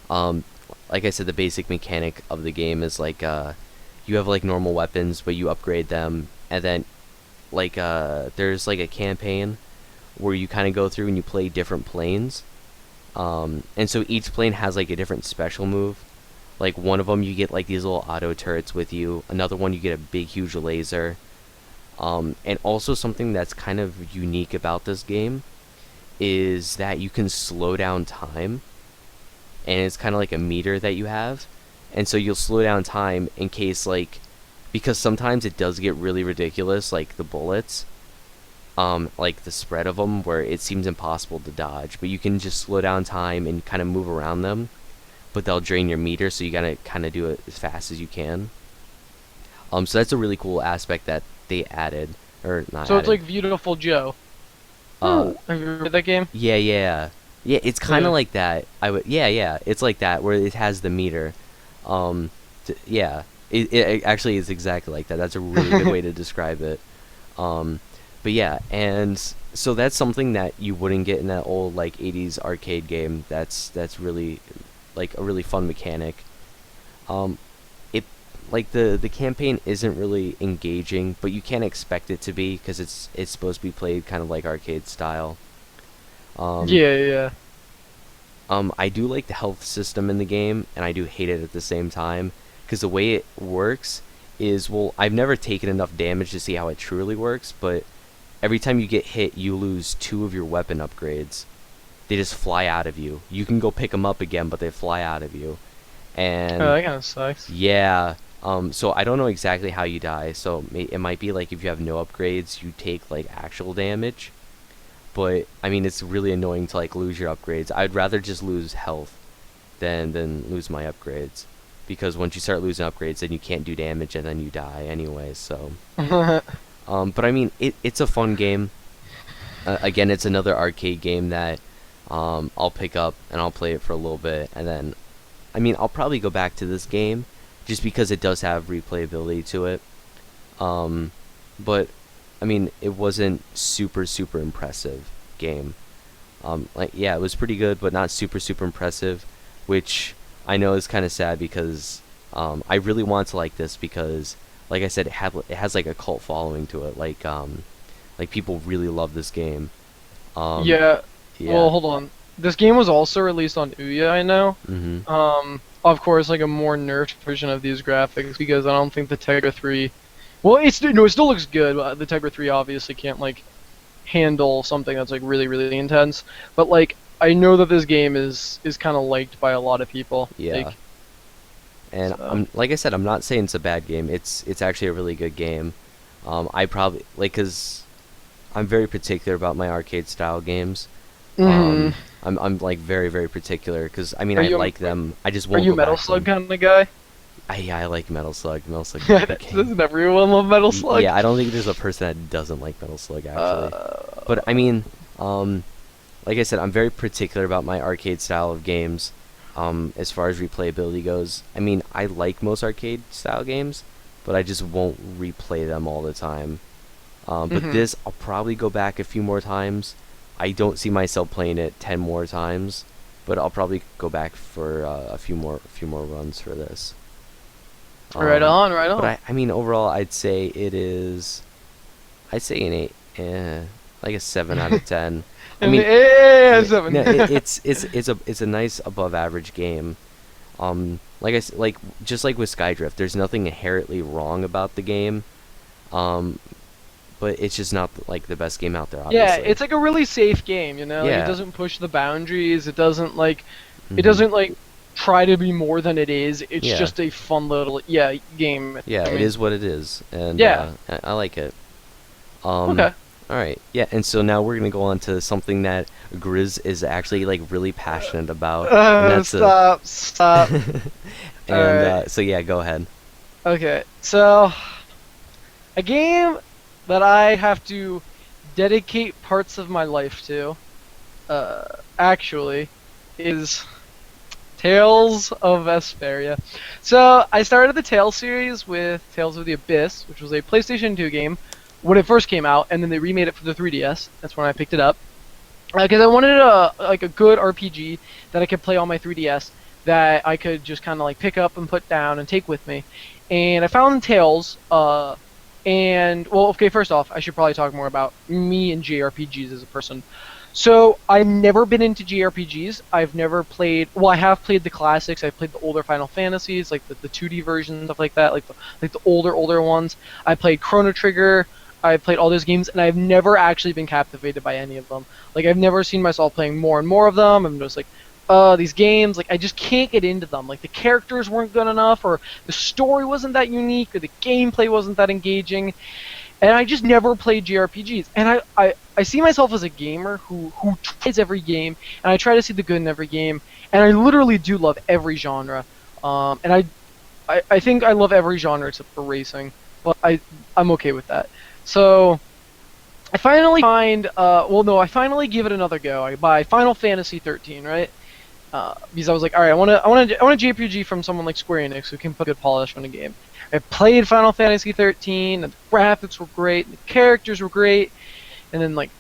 Like I said, the basic mechanic of the game is like you have like normal weapons, but you upgrade them, and then like there's like a campaign where you kind of go through and you play different planes. And so each plane has like a different special move. Like one of them you get like these little auto turrets with you. Another one you get a big huge laser. And also something that's kind of unique about this game is that you can slow down time. And it's kind of like a meter that you have. And so you'll slow down time in case like, because sometimes it does get really ridiculous, like the bullets. Like the spread of them where it seems impossible to dodge. But you can just slow down time and kind of move around them. But they'll drain your meter, so you gotta kind of do it as fast as you can. So that's a really cool aspect that they added, or not. So added. it's like Beautiful Joe. Uh, Have you played that game? yeah. It's kind of Yeah. like that. Yeah. It's like that where it has the meter. Yeah. It actually is exactly like that. That's a really good way to describe it. But yeah, and so that's something that you wouldn't get in that old like 80s arcade game. That's really like a really fun mechanic. It like the campaign isn't really engaging, but you can't expect it to be because it's supposed to be played kind of like arcade style. Yeah. I do like the health system in the game, and I do hate it at the same time, because the way it works is, well, I've never taken enough damage to see how it truly works, but every time you get hit, you lose 2 of your weapon upgrades. they just fly out of you. You can go pick them up again, but they fly out of you. Oh, And that kind of sucks. yeah, so I don't know exactly how you die. So it might be like if you have no upgrades, you take like actual damage. But I mean, it's really annoying to like lose your upgrades. I'd rather just lose health than lose my upgrades, because once you start losing upgrades, then you can't do damage and then you die anyway. So, but I mean, it's a fun game. Again, it's another arcade game that I'll pick up and I'll play it for a little bit, and then I mean, I'll probably go back to this game just because it does have replayability to it. But I mean, it wasn't super impressive game. Like yeah, it was pretty good, but not super impressive, which I know is kind of sad because I really want to like this because, like I said, it has like a cult following to it. Like people really love this game. Um, Yeah. Well, yeah. hold on. This game was also released on Ouya, I know. Mhm. Of course, like a more nerfed version of these graphics because I don't think the Tegra 3. Well, it's no, it still looks good. But the Tegra 3 obviously can't like handle something that's like really intense. But like I know that this game is kind of liked by a lot of people. Yeah. Like And so. like I said, I'm not saying it's a bad game. It's actually a really good game. I probably like cause I'm very particular about my arcade style games. Hmm. I'm like very particular because I mean Are I you like them. I just are won't you go Metal back to Slug them. kind of guy? Yeah, I like Metal Slug. Metal Slug's a good game. Doesn't everyone love Metal Slug? Yeah, I don't think there's a person that doesn't like Metal Slug actually. Uh, But I mean, like I said, I'm very particular about my arcade style of games. As far as replayability goes, I mean, I like most arcade style games, but I just won't replay them all the time. But mhm. this, I'll probably go back a few more times. I don't see myself playing it 10 more times, but I'll probably go back for a few more runs for this. Right Um, on, right but on. I mean, overall, I'd say it is. I'd say an 8, like a 7 out of 10. I And mean, yeah, no, seven. it's a nice above average game. Like like just like with Skydrift, there's nothing inherently wrong about the game. Um, but it's just not like the best game out there, Yeah, obviously. it's like a really safe game, you know? Like it Yeah. doesn't push the boundaries, it Mhm. doesn't like try to be more than it is. It's Yeah. just a fun little game. Yeah. I It mean, is what it is, and yeah. I like it. Um. Okay. All right. Yeah. And so now we're gonna go on to something that Grizz is actually like really passionate about, and that's a. Stop. All And right. so yeah, go ahead. Okay. So, a game that I have to dedicate parts of my life to, uh, actually, is Tales of Vesperia. So I started the Tales series with Tales of the Abyss, which was a PlayStation 2 game when it first came out, and then they remade it for the 3DS. That's when I picked it up because I wanted a good RPG that I could play on my 3DS that I could just kind of like pick up and put down and take with me. And I found Tales. And well, okay. First off, I should probably talk more about me and JRPGs as a person. So I've never been into JRPGs. I've never played. Well, I have played the classics. I've played the older Final Fantasies, like the 2D versions, stuff like that, like the older ones. I played Chrono Trigger. I played all those games, and I've never actually been captivated by any of them. Like I've never seen myself playing more and more of them. I'm just like, these games, like I just can't get into them. Like the characters weren't good enough, or the story wasn't that unique, or the gameplay wasn't that engaging, and I just never played JRPGs. And I see myself as a gamer who tries every game, and I try to see the good in every game, and I literally do love every genre. And I think I love every genre except for racing, but I'm okay with that. So I finally I finally give it another go. I buy Final Fantasy 13, right? Because I was like, all right, I want a JRPG from someone like Square Enix who can put good polish on a game. I played Final Fantasy 13, and the graphics were great, and the characters were great, and then like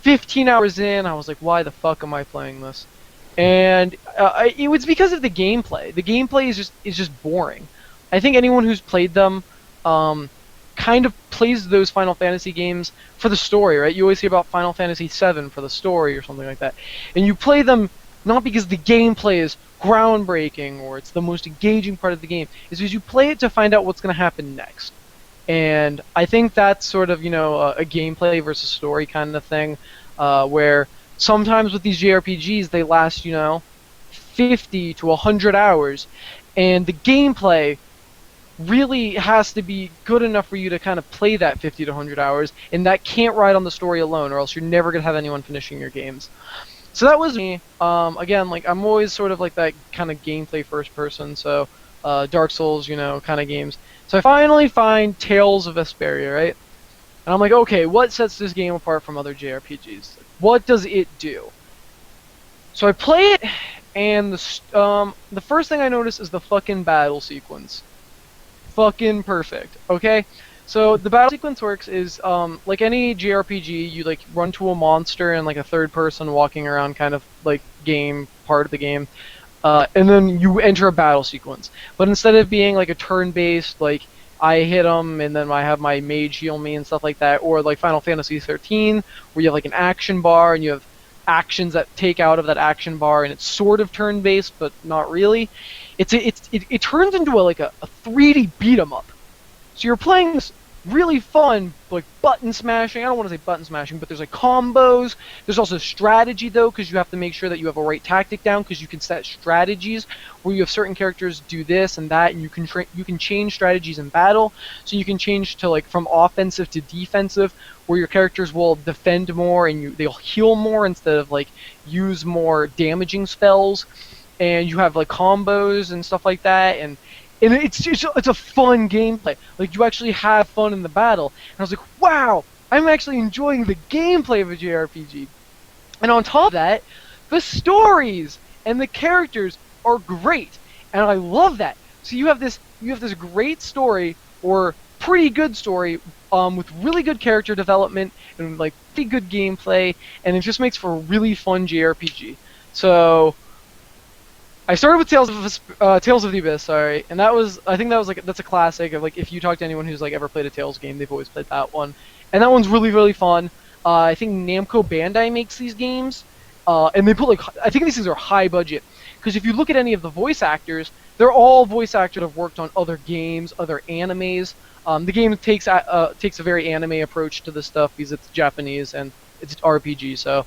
15 hours in, I was like, why the fuck am I playing this? And it was because of the gameplay. The gameplay is just boring. I think anyone who's played them, kind of plays those Final Fantasy games for the story, right? You always hear about Final Fantasy VII for the story or something like that, and you play them not because the gameplay is groundbreaking or it's the most engaging part of the game. It's because you play it to find out what's going to happen next. And I think that's sort of a gameplay versus story kind of thing, where sometimes with these JRPGs, they last, 50 to 100 hours, and the gameplay really has to be good enough for you to kind of play that 50 to 100 hours, and that can't ride on the story alone, or else you're never going to have anyone finishing your games. So that was me. Again, like, I'm always sort of like that kind of gameplay first person, so Dark Souls, kind of games. So I finally find Tales of Vesperia, right? And I'm like, okay, what sets this game apart from other JRPGs? What does it do? So I play it, and the first thing I notice is the fucking battle sequence. Fucking perfect. Okay, so the battle sequence works is like any JRPG, you like run to a monster in like a third person walking around kind of like game part of the game, and then you enter a battle sequence. But instead of being like a turn-based, like I hit them and then I have my mage heal me and stuff like that, or like Final Fantasy 13, where you have like an action bar and you have actions that take out of that action bar, and it's sort of turn-based but not really. It turns into a 3D beat 'em up. So you're playing this really fun, like, button smashing. I don't want to say button smashing, but there's like combos. There's also strategy though, because you have to make sure that you have a right tactic down, because you can set strategies where you have certain characters do this and that, and you can change strategies in battle. So you can change to like from offensive to defensive, where your characters will defend more and they'll heal more instead of like use more damaging spells. And you have like combos and stuff like that, and it's a fun gameplay. Like, you actually have fun in the battle. And I was like, wow, I'm actually enjoying the gameplay of a JRPG. And on top of that, the stories and the characters are great, and I love that. So you have this great story, or pretty good story, with really good character development and like pretty good gameplay, and it just makes for a really fun JRPG. So I started with Tales of the Abyss, sorry, and I think that's a classic of like, if you talk to anyone who's like ever played a Tales game, they've always played that one, and that one's really really fun. I think Namco Bandai makes these games, and they put like, I think these things are high budget, because if you look at any of the voice actors, they're all voice actors that have worked on other games, other animes. The game takes a very anime approach to this stuff because it's Japanese and it's RPG, so.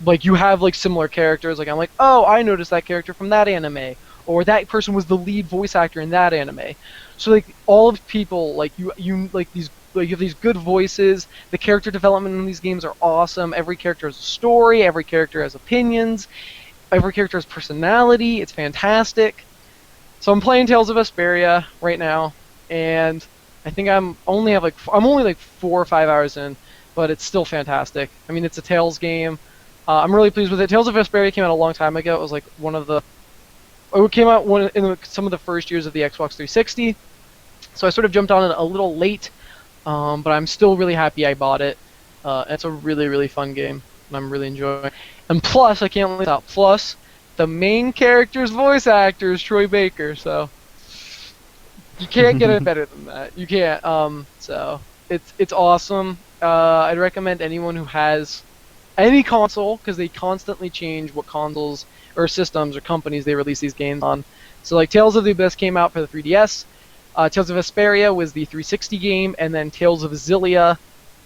Like, you have like similar characters, like I'm like, oh, I noticed that character from that anime, or that person was the lead voice actor in that anime. So like, all of people, like you like these, like, you have these good voices. The character development in these games are awesome. Every character has a story, every character has opinions, every character has personality. It's fantastic. So I'm playing Tales of Vesperia right now, and I think I'm only like 4 or 5 hours in, but it's still fantastic. I mean, it's a Tales game. I'm really pleased with it. Tales of Vesperia came out a long time ago. It was like it came out in some of the first years of the Xbox 360. So I sort of jumped on it a little late, but I'm still really happy I bought it. It's a really, really fun game, and I'm really enjoying it. And plus, I can't leave out, plus, the main character's voice actor is Troy Baker, so you can't get it better than that. You can't. So it's awesome. I'd recommend anyone who has any console, because they constantly change what consoles or systems or companies they release these games on. So like, Tales of the Abyss came out for the 3DS, Tales of Vesperia was the 360 game, and then Tales of Xillia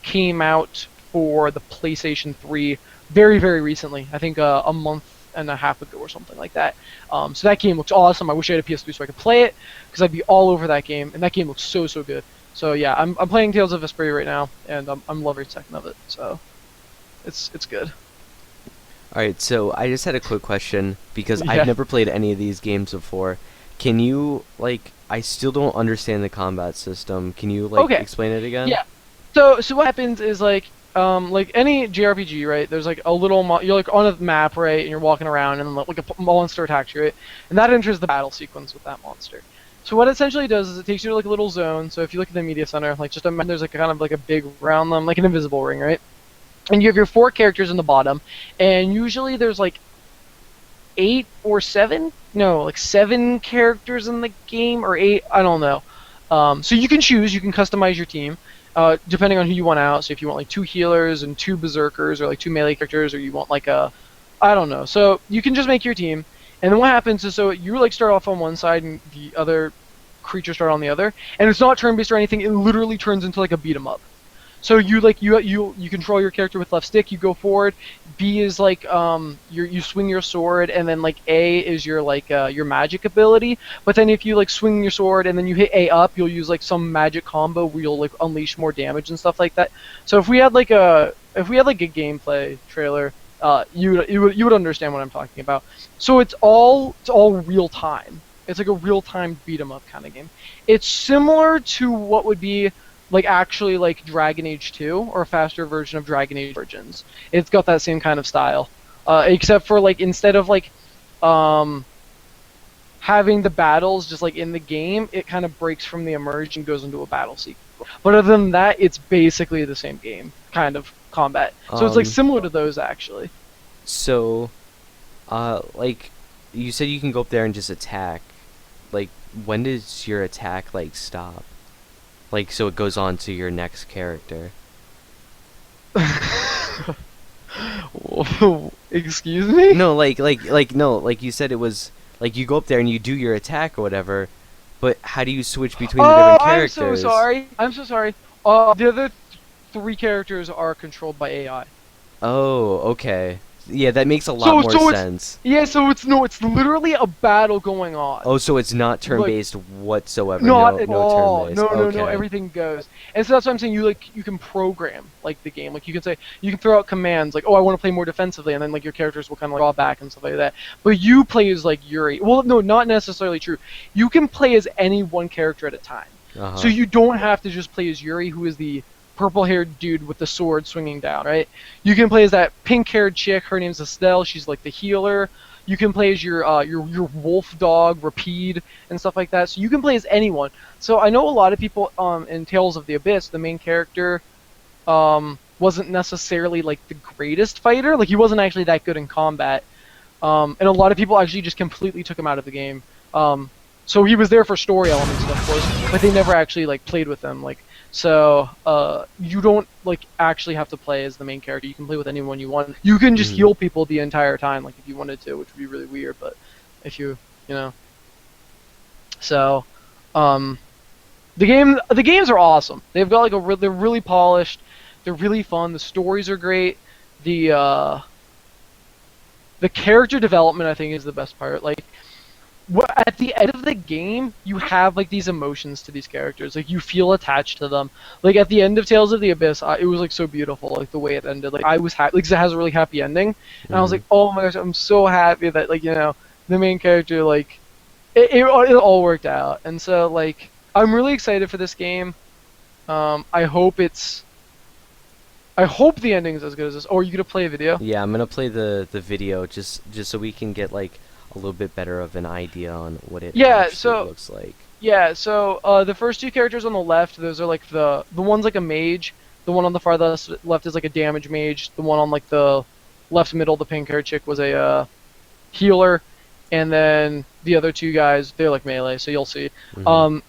came out for the PlayStation 3 very, very recently. I think a month and a half ago or something like that. So that game looks awesome. I wish I had a PS3 so I could play it, because I'd be all over that game, and that game looks so, so good. So yeah, I'm playing Tales of Vesperia right now, and I'm loving every second of it. So it's good. Alright, so I just had a quick question, because Yeah. I've never played any of these games before. Can you, like, I still don't understand the combat system. Can you, like, Okay. explain it again? Yeah. So what happens is like any JRPG, right? There's like a little you're like on a map, right? And you're walking around, and then like a monster attacks you, right? And that enters the battle sequence with that monster. So what it essentially does is it takes you to like a little zone. So if you look at the media center, like, just imagine there's like kind of like a big around them, like an invisible ring, right? And you have your 4 characters in the bottom, and usually there's like 8 or 7, no, like 7 characters in the game, or 8, I don't know. So you can choose, you can customize your team, depending on who you want out. So if you want like 2 healers and 2 berserkers, or like 2 melee characters, or you want like I don't know. So you can just make your team, and then what happens is, so you like start off on one side, and the other creatures start on the other, and it's not turn-based or anything. It literally turns into like a beat 'em up. So you control your character with left stick. You go forward. B is like you swing your sword, and then like A is your magic ability. But then if you like swing your sword and then you hit A up, you'll use like some magic combo where you'll like unleash more damage and stuff like that. So if we had like a gameplay trailer, you would understand what I'm talking about. So it's all real time. It's like a real time beat 'em up kind of game. It's similar to what would be like actually like Dragon Age 2 or a faster version of Dragon Age Origins. It's got that same kind of style, except for like instead of like um, having the battles just like in the game, it kind of breaks from the immersion and goes into a battle sequence. But other than that, it's basically the same game kind of combat. So it's like Um, similar to those actually. so, like, you said you can go up there and just attack. Like, when does your attack like stop? Like, so it goes on to your next character. Excuse me? No, no, like you said it was like you go up there and you do your attack or whatever, but how do you switch between the Oh, different I'm so characters? sorry. I'm so sorry. The other three characters are controlled by AI. Oh, okay. Yeah, that makes a lot So more so it's sense. yeah. So it's no. It's literally a battle going on. Oh, so it's not Like turn-based whatsoever. not No, at no all. turn-based. No, no, no. Okay. Everything goes. And so that's what I'm saying. You can program like the game. Like you can say you can throw out commands like, oh, I want to play more defensively, and then like your characters will kind of like draw back and stuff like that. But you play as like Yuri. Well, no, not necessarily true. You can play as any one character at a time. So Uh-huh. you don't have to just play as Yuri, who is the purple-haired dude with the sword swinging down, right? You can play as that pink-haired chick. Her name's Estelle. She's like the healer. You can play as your wolf dog, Rapide, and stuff like that. So you can play as anyone. So I know a lot of people in Tales of the Abyss, the main character wasn't necessarily like the greatest fighter. Like he wasn't actually that good in combat. And a lot of people actually just completely took him out of the game. So he was there for story elements, of course, but they never actually like played with him. Like so, you don't like actually have to play as the main character. You can play with anyone you want. You can just Mhm. heal people the entire time, like if you wanted to, which would be really weird. But if you know, so, um, the games are awesome. They've got like they're really polished. They're really fun. The stories are great. The uh, the character development I think is the best part. Like at the end of the game, you have like these emotions to these characters. Like you feel attached to them. Like at the end of Tales of the Abyss, it was like so beautiful. Like the way it ended. Like I was happy. Like 'cause it has a really happy ending, and I was Mhm. like, oh my gosh, I'm so happy that like the main character like it all worked out. And so like I'm really excited for this game. I hope it's. I hope the ending is as good as this. Oh, are you gonna play a video? Yeah, I'm gonna play the video just so we can get like a little bit better of an idea on what it Yeah. actually So looks like. yeah, so the first two characters on the left, those are like the one's like a mage. The one on the farthest left is like a damage mage. The one on like the left middle, the pink hair chick, was a healer, and then the other two guys, they're like melee. So you'll see Mhm. um,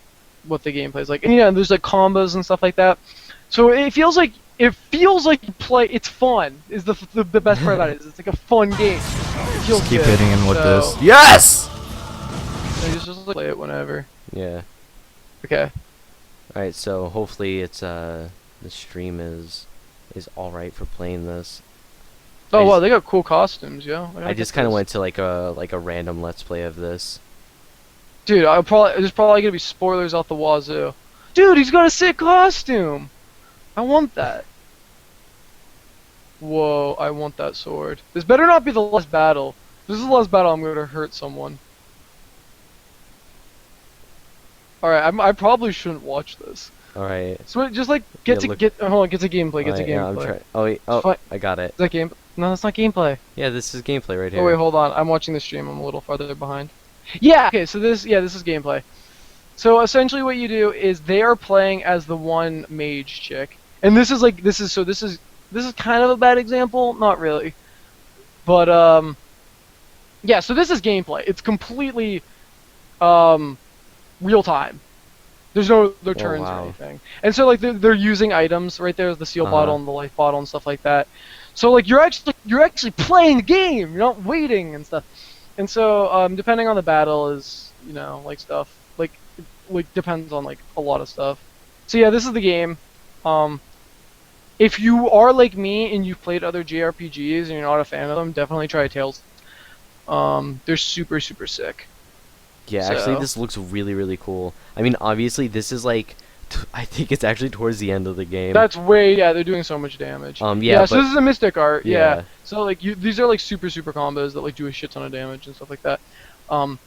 what the gameplay is like. And yeah, there's like combos and stuff like that. So it feels like you play. It's fun. Is the best part about it? Is it's like a fun game. It feels Just keep good. hitting him with So, this. Yes! just like, play it whenever. Yeah. Okay. All right. So hopefully it's the stream is all right for playing this. Oh I wow, just, they got cool costumes, yo. I just kind of went to like a random let's play of this. Dude, there's probably gonna be spoilers out the wazoo. Dude, he's got a sick costume. I want that. Whoa, I want that sword. This better not be the last battle. If this is the last battle, I'm gonna hurt someone. All right, I probably shouldn't watch this. All right. So just like Yeah, look. hold on, get to gameplay, get to Alright, yeah, I'm gameplay. trying. Oh wait. It's Oh, fine. I got it. Is that game? No, that's not gameplay. Yeah, this is gameplay right Oh wait, here. hold on. I'm watching the stream. I'm a little farther behind. Yeah. Okay. So this is gameplay. So essentially, what you do is they are playing as the one mage chick, and this is kind of a bad example, not really, but yeah. So this is gameplay. It's completely real time. There's no Oh turns or wow. anything, and so like they're using items right there, the seal bottle Uh-huh. and the life bottle and stuff like that. So like you're actually playing the game. You're not waiting and stuff. And so depending on the battle is like stuff like depends on like a lot of stuff. So yeah, this is the game. Um, if you are like me and you've played other JRPGs and you're not a fan of them, definitely try Tales. They're super super sick. Yeah, actually, So this looks really, really cool. I mean, obviously, this is like, I think it's actually towards the end of the game. that's way yeah, they're doing so much damage. Yeah, Yeah, so but this is a Mystic art. Yeah, yeah. so like these are like super super combos that like do a shit ton of damage and stuff like that. Um,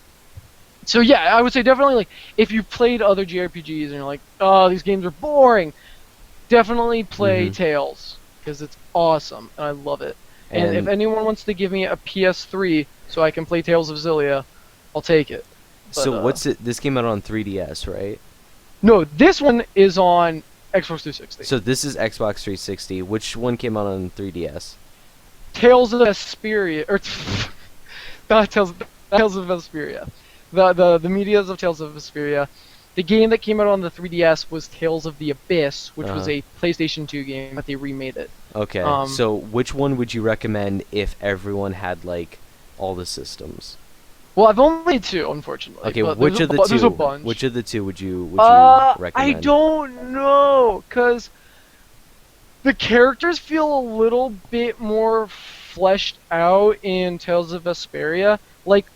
so yeah, I would say definitely like if you've played other JRPGs and you're like, oh, these games are boring, definitely play Mhm. Tales because it's awesome and I love it. And if And anyone wants to give me a PS3 so I can play Tales of Xillia, I'll take it. But so what's it? This came out on 3DS, right? no, this one is on Xbox 360. So this is Xbox 360. Which one came out on 3DS? Tales of Vesperia, or not Tales of Vesperia. The medias of Tales of Vesperia. The game that came out on the 3DS was Tales of the Abyss, which was Uh-huh. a PlayStation 2 game, but they remade it. Okay. Um, So which one would you recommend if everyone had like all the systems? well, I've only played two, unfortunately. Okay, But which of the there's a two? bunch. Which of the two would you I recommend? don't know, cause the characters feel a little bit more fleshed out in Tales of Vesperia. Like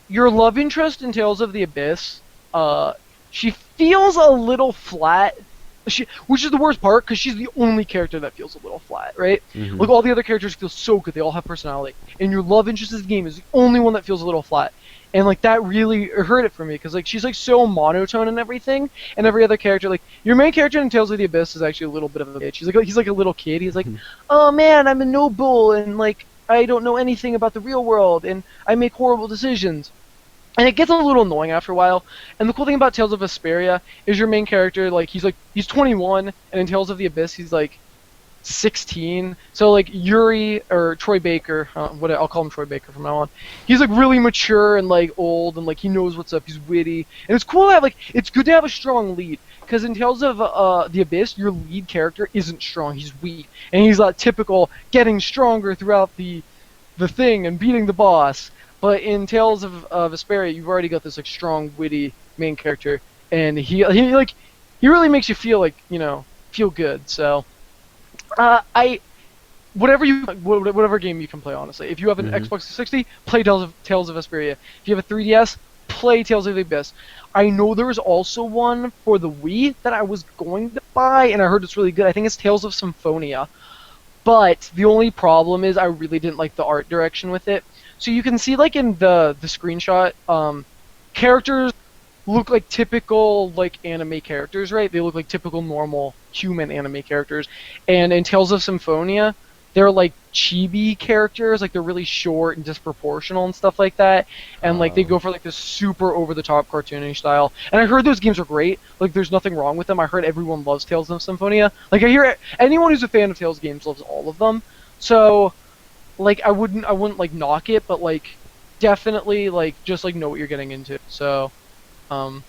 your love interest in Tales of the Abyss, uh, she feels a little flat. Which is the worst part, because she's the only character that feels a little flat, right? Mhm. Like all the other characters feel so good; they all have personality, and your love interest in the game is the only one that feels a little flat. And like that really hurt it for me, because like she's like so monotone and everything, and every other character, like your main character in Tales of the Abyss is actually a little bit of a bitch. He's like a little kid. He's like, oh man, I'm a noble, and like I don't know anything about the real world, and I make horrible decisions. And it gets a little annoying after a while. And the cool thing about Tales of Vesperia is your main character, like he's 21, and in Tales of the Abyss he's like 16. So like Yuri or Troy Baker, what I'll call him Troy Baker from now on. He's like really mature and like old, and like he knows what's up. He's witty, and it's cool to have like it's good to have a strong lead. Because in Tales of the Abyss, your lead character isn't strong. He's weak, and he's typical getting stronger throughout the thing and beating the boss. But in Tales of Vesperia, you've already got this like strong, witty main character, and he really makes you feel like feel good. So I whatever game you can play, honestly. If you have an Mhm. Xbox 360, play Tales of Vesperia. If you have a 3DS, play Tales of the Abyss. I know there was also one for the Wii that I was going to buy, and I heard it's really good. I think it's Tales of Symphonia. But the only problem is I really didn't like the art direction with it. So you can see like in the screenshot, characters look like typical like anime characters, right? They look like typical normal human anime characters. And in Tales of Symphonia, they're like chibi characters, like they're really short and disproportional and stuff like that. And like they Oh. go for like this super over the top cartoonish style. And I heard those games are great. Like there's nothing wrong with them. I heard everyone loves Tales of Symphonia. Like I hear anyone who's a fan of Tales games loves all of them. So like I wouldn't like knock it, but like definitely like just like know what you're getting into. So um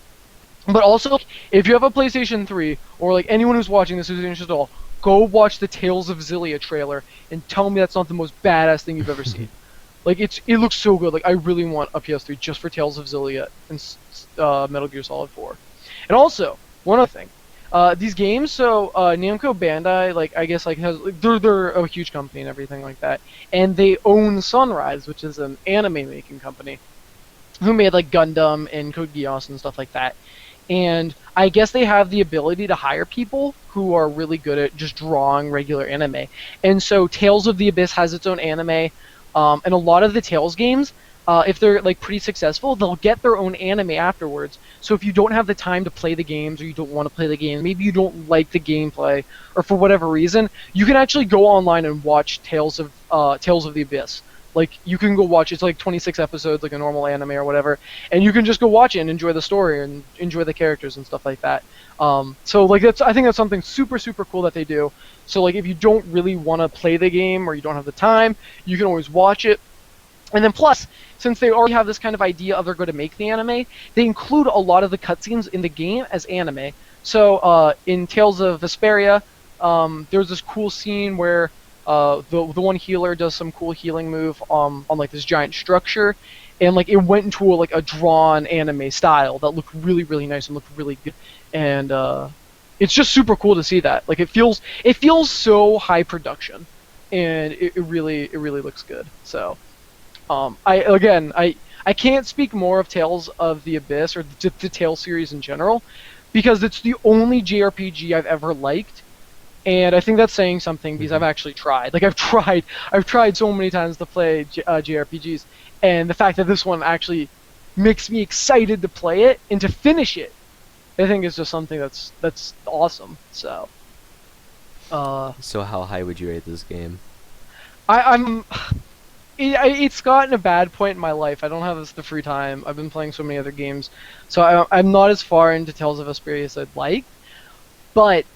but also, if you have a PlayStation 3, or like anyone who's watching this who's interested at all, go watch the Tales of Xillia trailer and tell me that's not the most badass thing you've ever seen. Like it looks so good. Like I really want a PS3 just for Tales of Xillia and Metal Gear Solid 4. And also, one other thing, these games. So Namco Bandai, like I guess like has they're a huge company and everything like that, and they own Sunrise, which is an anime making company, who made like Gundam and Code Geass and stuff like that. And I guess they have the ability to hire people who are really good at just drawing regular anime. And so Tales of the Abyss has its own anime, and a lot of the Tales games, if they're like pretty successful, they'll get their own anime afterwards. So if you don't have the time to play the games, or you don't want to play the game, maybe you don't like the gameplay, or for whatever reason, you can actually go online and watch Tales of the Abyss. Like you can go watch it's like 26 episodes, like a normal anime or whatever, and you can just go watch it and enjoy the story and enjoy the characters and stuff like that. So like I think that's something super super cool that they do. So like if you don't really want to play the game or you don't have the time, you can always watch it. And then plus, since they already have this kind of idea of they're going to make the anime, they include a lot of the cutscenes in the game as anime. So in Tales of Vesperia, there's this cool scene where the one healer does some cool healing move on like this giant structure, and like it went into like a drawn anime style that looked really really nice and looked really good, and it's just super cool to see that. Like, it feels so high production, and it really looks good. So, I can't speak more of Tales of the Abyss or the Tales series in general, because it's the only JRPG I've ever liked, and I think that's saying something because I've Hmm. actually tried. Like, I've tried so many times to play JRPGs, and the fact that this one actually makes me excited to play it and to finish it, I think is just something that's awesome. So, uh, So how high would you rate this game? I'm it's gotten a bad point in my life. I don't have the free time. I've been playing so many other games, so I'm not as far into Tales of Vesperia as I'd like. But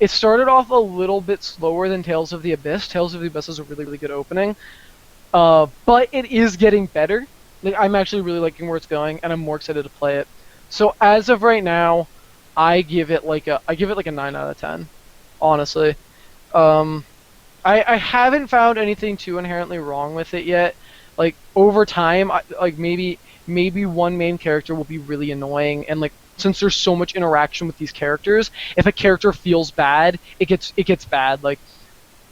it started off a little bit slower than Tales of the Abyss. Tales of the Abyss is a really really good opening, but it is getting better. Like, I'm actually really liking where it's going, and I'm more excited to play it. So as of right now, I give it like a 9 out of 10. Honestly, um, I haven't found anything too inherently wrong with it yet. Like, over time, like, maybe one main character will be really annoying, and like, since there's so much interaction with these characters, if a character feels bad, it gets bad. Like,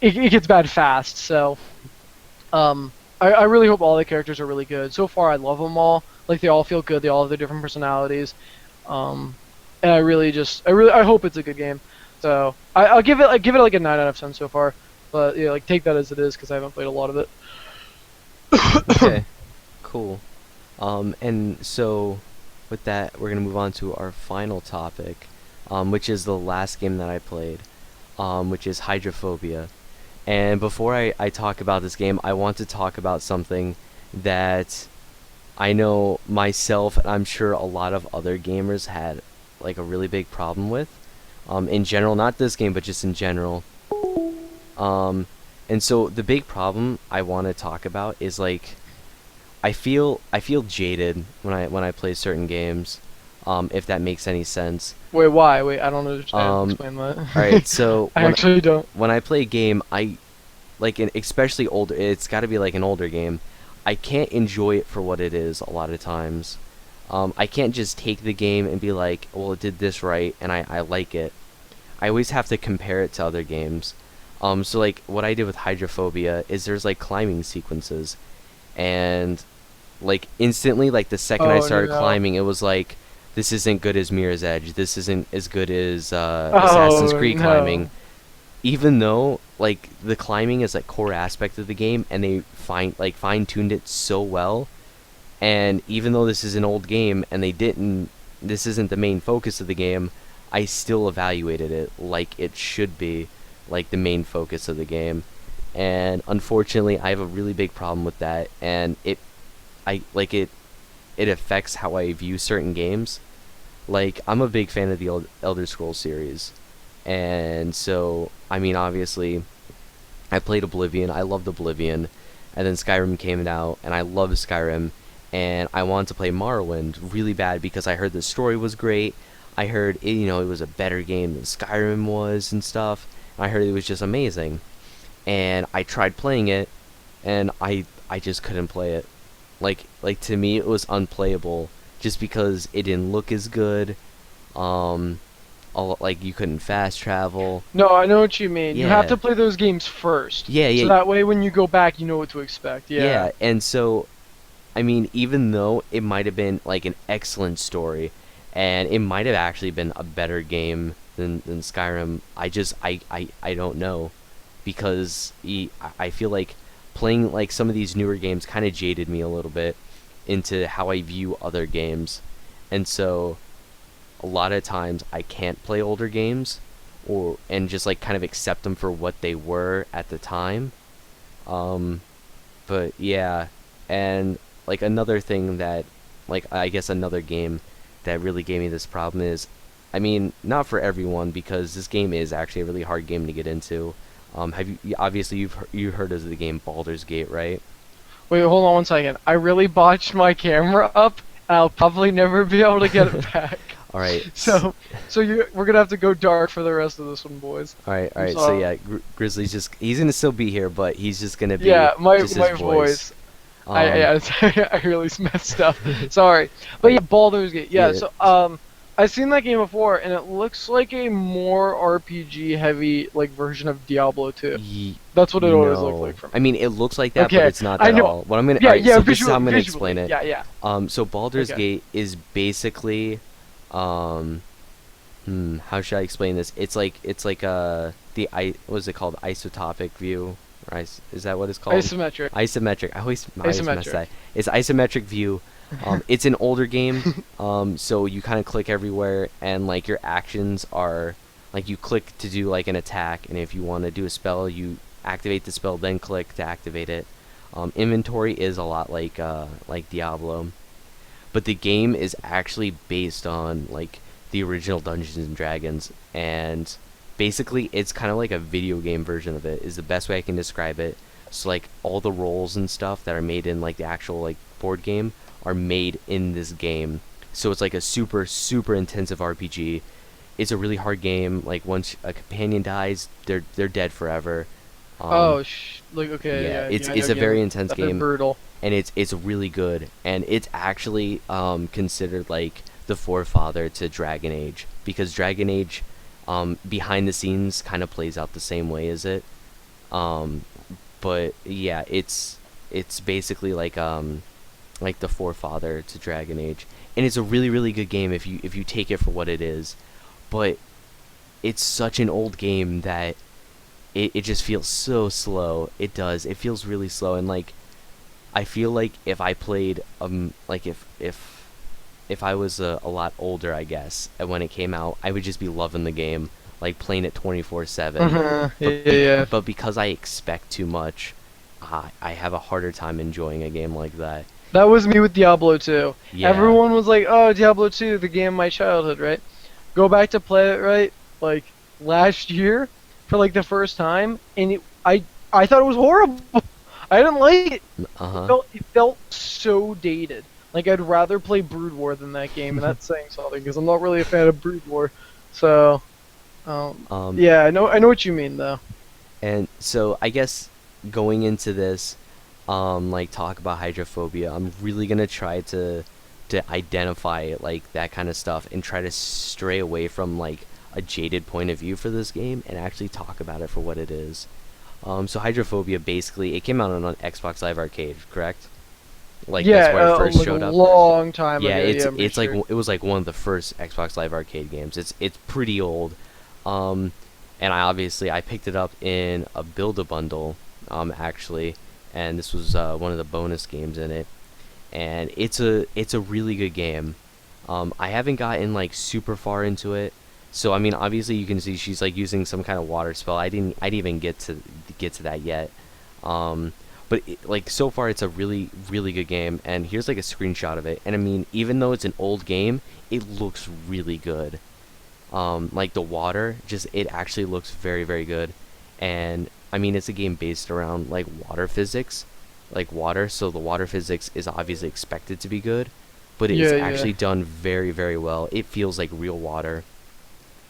it gets bad fast. So, I really hope all the characters are really good. So far, I love them all. Like, they all feel good. They all have their different personalities. Um, and I hope it's a good game. So I'll give it like a 9 out of 10 so far. But yeah, like, take that as it is because I haven't played a lot of it. Okay, cool. And so with that, we're gonna move on to our final topic, which is the last game that I played, which is Hydrophobia. And before I talk about this game, I want to talk about something that I know myself and I'm sure a lot of other gamers had like a really big problem with. In general, not this game, but just in general. Um, and so the big problem I want to talk about is like I feel jaded when I play certain games. If that makes any sense. Wait, why? Wait, I don't understand. Um, Explain all right, that. so I actually don't. when I play a game, I like especially older. It's got to be like an older game. I can't enjoy it for what it is a lot of times. I can't just take the game and be like, well, it did this right, and I like it. I always have to compare it to other games. So like what I did with Hydrophobia is there's like climbing sequences, and like instantly, like the second I Oh started no. climbing, it was like, this isn't good as Mirror's Edge. This isn't as good as Assassin's Oh Creed climbing. no. Even though like the climbing is like core aspect of the game, and they fine tuned it so well, and even though this is an old game and this isn't the main focus of the game, I still evaluated it like it should be, like the main focus of the game. And unfortunately, I have a really big problem with that, and I like it affects how I view certain games. Like, I'm a big fan of the Elder Scrolls series, and so I mean, obviously, I played Oblivion. I loved Oblivion, and then Skyrim came out, and I loved Skyrim, and I wanted to play Morrowind really bad because I heard the story was great. I heard it was a better game than Skyrim was and stuff. I heard it was just amazing, and I tried playing it, and I just couldn't play it. Like to me, it was unplayable just because it didn't look as good. Um, like you couldn't fast travel. No, I know what you mean. You have Yeah, to play those games first, yeah, so yeah, that way when you go back, you know what to expect. Yeah. yeah. And so I mean, even though it might have been like an excellent story, and it might have actually been a better game than Skyrim, I don't know, because I feel like playing like some of these newer games kind of jaded me a little bit into how I view other games, and so a lot of times I can't play older games, or and just like kind of accept them for what they were at the time. Um, but yeah, and like another thing that, like I guess another game that really gave me this problem is, I mean, not for everyone because this game is actually a really hard game to get into. Have obviously you heard of the game Baldur's Gate, right? Wait, hold on 1 second. I really botched my camera up, and I'll probably never be able to get it back. All right, We're gonna have to go dark for the rest of this one, boys. all I'm right. So sorry. yeah, Grizzly's he's gonna still be here, but he's just gonna be Yeah, my just his my voice. voice. Um, I really messed up. Sorry, but yeah, Baldur's Gate. Yeah, yeah, so I've seen that game before, and it looks like a more RPG heavy like version of Diablo 2. Ye- That's what it always looked no, like for I me. mean it looks like that, but Okay, it's not I at know. all. What I'm gonna, all Yeah, right, yeah, so this is how I'm gonna explain visually. it. Yeah, yeah. So Baldur's Okay. Gate is basically, um, how should I explain this? It's like the what is it called? Isotopic view, or is that what it's called? Isometric. Isometric. I always mess Isometric. that. It's isometric view. It's an older game. So you kind of click everywhere, and like your actions are like you click to do like an attack, and if you want to do a spell, you activate the spell, then click to activate it. Inventory is a lot like Diablo, but the game is actually based on like the original Dungeons and Dragons, and basically it's kind of like a video game version of it is the best way I can describe it. So like all the roles and stuff that are made in like the actual like board game are made in this game. So it's like a super intensive RPG. It's a really hard game. Like once a companion dies, they're dead forever. Um, Oh, like okay, yeah, yeah, it's yeah, I it's know a very games intense that are game, brutal. and it's really good, and it's actually considered like the forefather to Dragon Age, because Dragon Age behind the scenes kind of plays out the same way as it. um but yeah, it's basically like the forefather to Dragon Age, and it's a really good game if you take it for what it is. But it's such an old game that it just feels so slow. It does. It feels really slow, and like I feel like if I played like if I was a lot older, I guess, and when it came out, I would just be loving the game, like playing it 24/7. Uh-huh. Yeah, But yeah. because I expect too much, I have a harder time enjoying a game like that. That was me with Diablo 2. Yeah. Everyone was like, "Oh, Diablo 2, the game of my childhood," right? Go back to play it, right? Like last year for like the first time, and I thought it was horrible. I didn't like it. Uh-huh. It felt so dated. Like I'd rather play Brood War than that game, and that's saying something because I'm not really a fan of Brood War. So, Um yeah, I know what you mean though. and so I guess going into this, like talk about hydrophobia, I'm really gonna try to identify like that kind of stuff and try to stray away from like a jaded point of view for this game and actually talk about it for what it is. So hydrophobia, basically it came out on Xbox Live Arcade, correct? Like that's where Yeah, it first like a showed up. long time Yeah, ago. it's Yeah, I'm pretty it's like sure. it was like one of the first Xbox Live Arcade games. It's pretty old. Um, and I picked it up in a build a bundle, actually, and this was one of the bonus games in it, and it's a really good game. I haven't gotten like super far into it, so I mean obviously you can see she's like using some kind of water spell. I didn't even get to that yet. Um, but like so far it's a really good game, and here's like a screenshot of it. And I mean even though it's an old game, it looks really good. Like the water, just it actually looks very good. And I mean it's a game based around like water physics, like water, so the water physics is obviously expected to be good, but it is Yeah, yeah. actually done very well. It feels like real water.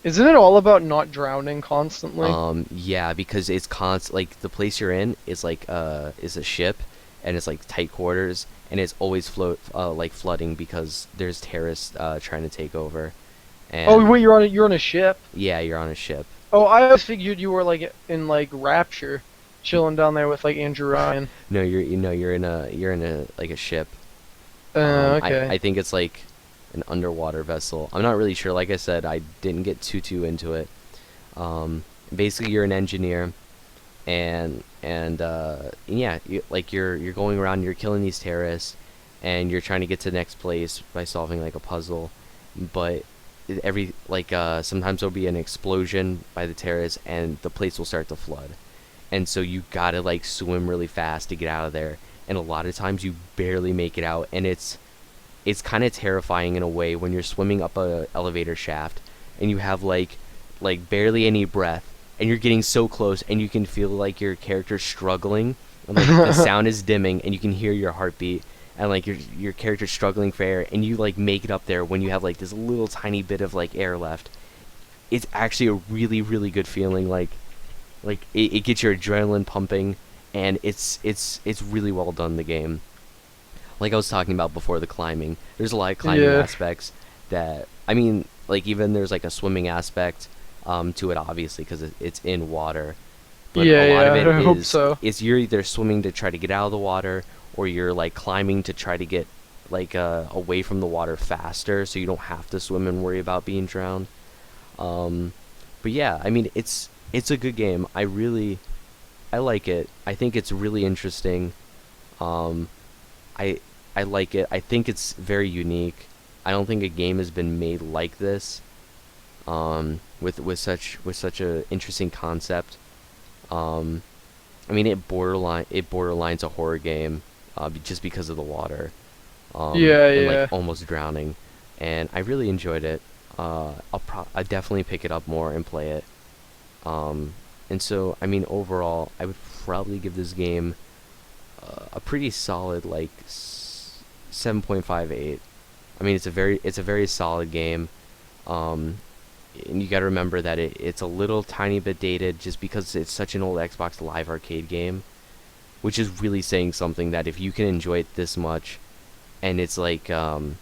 Isn't it all about not drowning constantly? Yeah, because it's like the place you're in is a ship, and it's like tight quarters, and it's always like flooding because there's terrorists trying to take over. Oh And wait, you're on a ship. yeah, you're on a ship. Oh, I always figured you were like in like Rapture, chilling down there with like Andrew Ryan. No, you're in a like a ship. Okay. I think it's like an underwater vessel. I'm not really sure. Like I said, I didn't get too into it. Basically, you're an engineer, and yeah, you're going around, you're killing these terrorists, and you're trying to get to the next place by solving like a puzzle. But every like sometimes there'll be an explosion by the terrorists, and the place will start to flood, and so you gotta like swim really fast to get out of there. And a lot of times you barely make it out, and it's kind of terrifying in a way when you're swimming up a elevator shaft and you have like barely any breath, and you're getting so close, and you can feel like your character's struggling, and like the sound is dimming, and you can hear your heartbeat, and like your character's struggling for air, and you like make it up there when you have like this little tiny bit of like air left. It's actually a really good feeling. Like it gets your adrenaline pumping, and it's really well done, the game. Like I was talking about before, the climbing. There's a lot of climbing Yeah. aspects that I mean like even there's like a swimming aspect to it, obviously, because it's in water. But a Yeah, lot of yeah, it I hope so. is you're either swimming to try to get out of the water, or you're like climbing to try to get like away from the water faster, so you don't have to swim and worry about being drowned. Um, but yeah, I mean it's a good game. I like it. I think it's really interesting. Um, I I like it. I think it's very unique. I don't think a game has been made like this. With such a interesting concept. Um, I mean, it borderlines a horror game, just because of the water, Yeah, and like yeah. almost drowning, and I really enjoyed it. I definitely pick it up more and play it. Um, and so I mean, overall, I would probably give this game a pretty solid like 7.58. I mean, it's a very solid game. Um, and you got to remember that it's a little tiny bit dated just because it's such an old Xbox Live Arcade game, which is really saying something that if you can enjoy it this much, and it's like and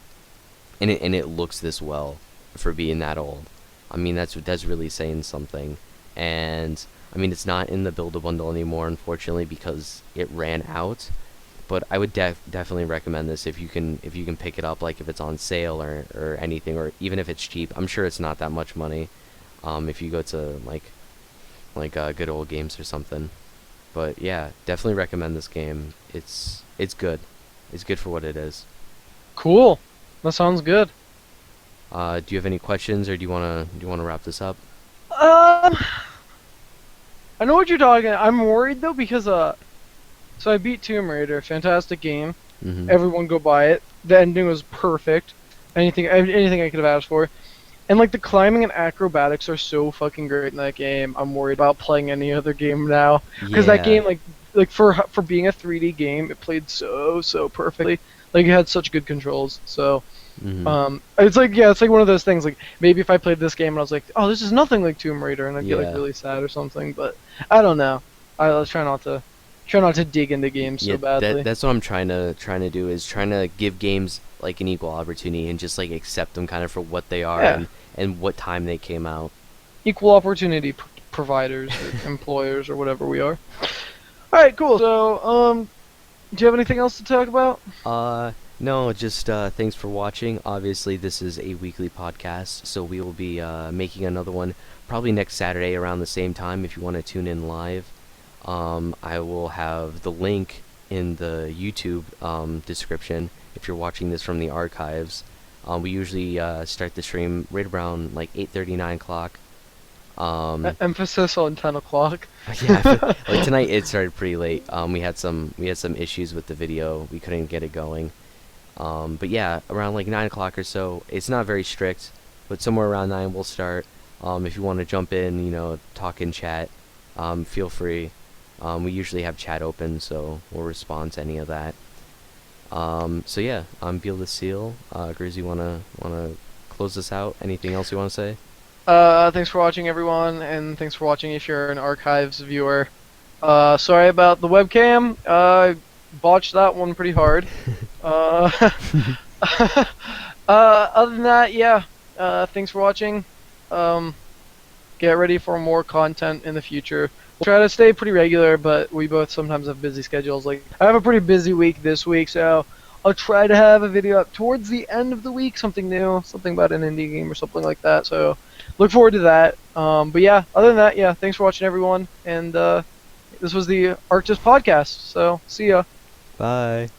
it looks this well for being that old. I mean, that's really saying something. And I mean, it's not in the Build a Bundle anymore, unfortunately, because it ran out. But I would definitely recommend this if you can pick it up, like if it's on sale or anything, or even if it's cheap. I'm sure it's not that much money. If you go to like good old games or something. But yeah, definitely recommend this game. It's good. It's good for what it is. Cool. That sounds good. Do you have any questions, or do you wanna wrap this up? Um, I know what you're talking. I'm worried though because so I beat Tomb Raider, fantastic game. Mm-hmm. Everyone go buy it. The ending was perfect. Anything I could have asked for. And like the climbing and acrobatics are so fucking great in that game. I'm worried about playing any other game now because that Yeah. game like for being a 3D game, it played so perfectly. Like it had such good controls. So Mm-hmm. it's like yeah, it's like one of those things. Like maybe if I played this game and I was like, oh, this is nothing like Tomb Raider, and I'd get like Yeah. really sad or something. But I don't know. I'll try not to dig into games Yeah, so badly. that's what I'm trying to do, is trying to give games like an equal opportunity and just like accept them kind of for what they are, Yeah, and what time they came out. equal opportunity providers or employers or whatever we are. All right, cool. So do you have anything else to talk about? No, just thanks for watching. Obviously, this is a weekly podcast, so we will be making another one probably next Saturday around the same time if you want to tune in live. I will have the link in the YouTube description if you're watching this from the archives. We usually start the stream right around like 8:30, 9 o'clock. Emphasis on 10 o'clock. Yeah, like tonight it started pretty late. We had some issues with the video. We couldn't get it going. But yeah, around like 9 o'clock or so. It's not very strict, but somewhere around 9 we'll start. If you want to jump in, talk and chat, feel free. We usually have chat open, so we'll respond to any of that. So yeah, I'm Beal the Seal. Grizzy, wanna close this out? Anything else you wanna say? Thanks for watching, everyone, and thanks for watching if you're an archives viewer. Sorry about the webcam. Botched that one pretty hard. Uh, other than that, yeah. Thanks for watching. Um, get ready for more content in the future. We'll try to stay pretty regular, but we both sometimes have busy schedules. Like I have a pretty busy week this week, so I'll try to have a video up towards the end of the week, something new, something about an indie game or something like that. So look forward to that. But yeah, other than that, yeah, thanks for watching, everyone, and this was the Arctos podcast. So see ya. Bye.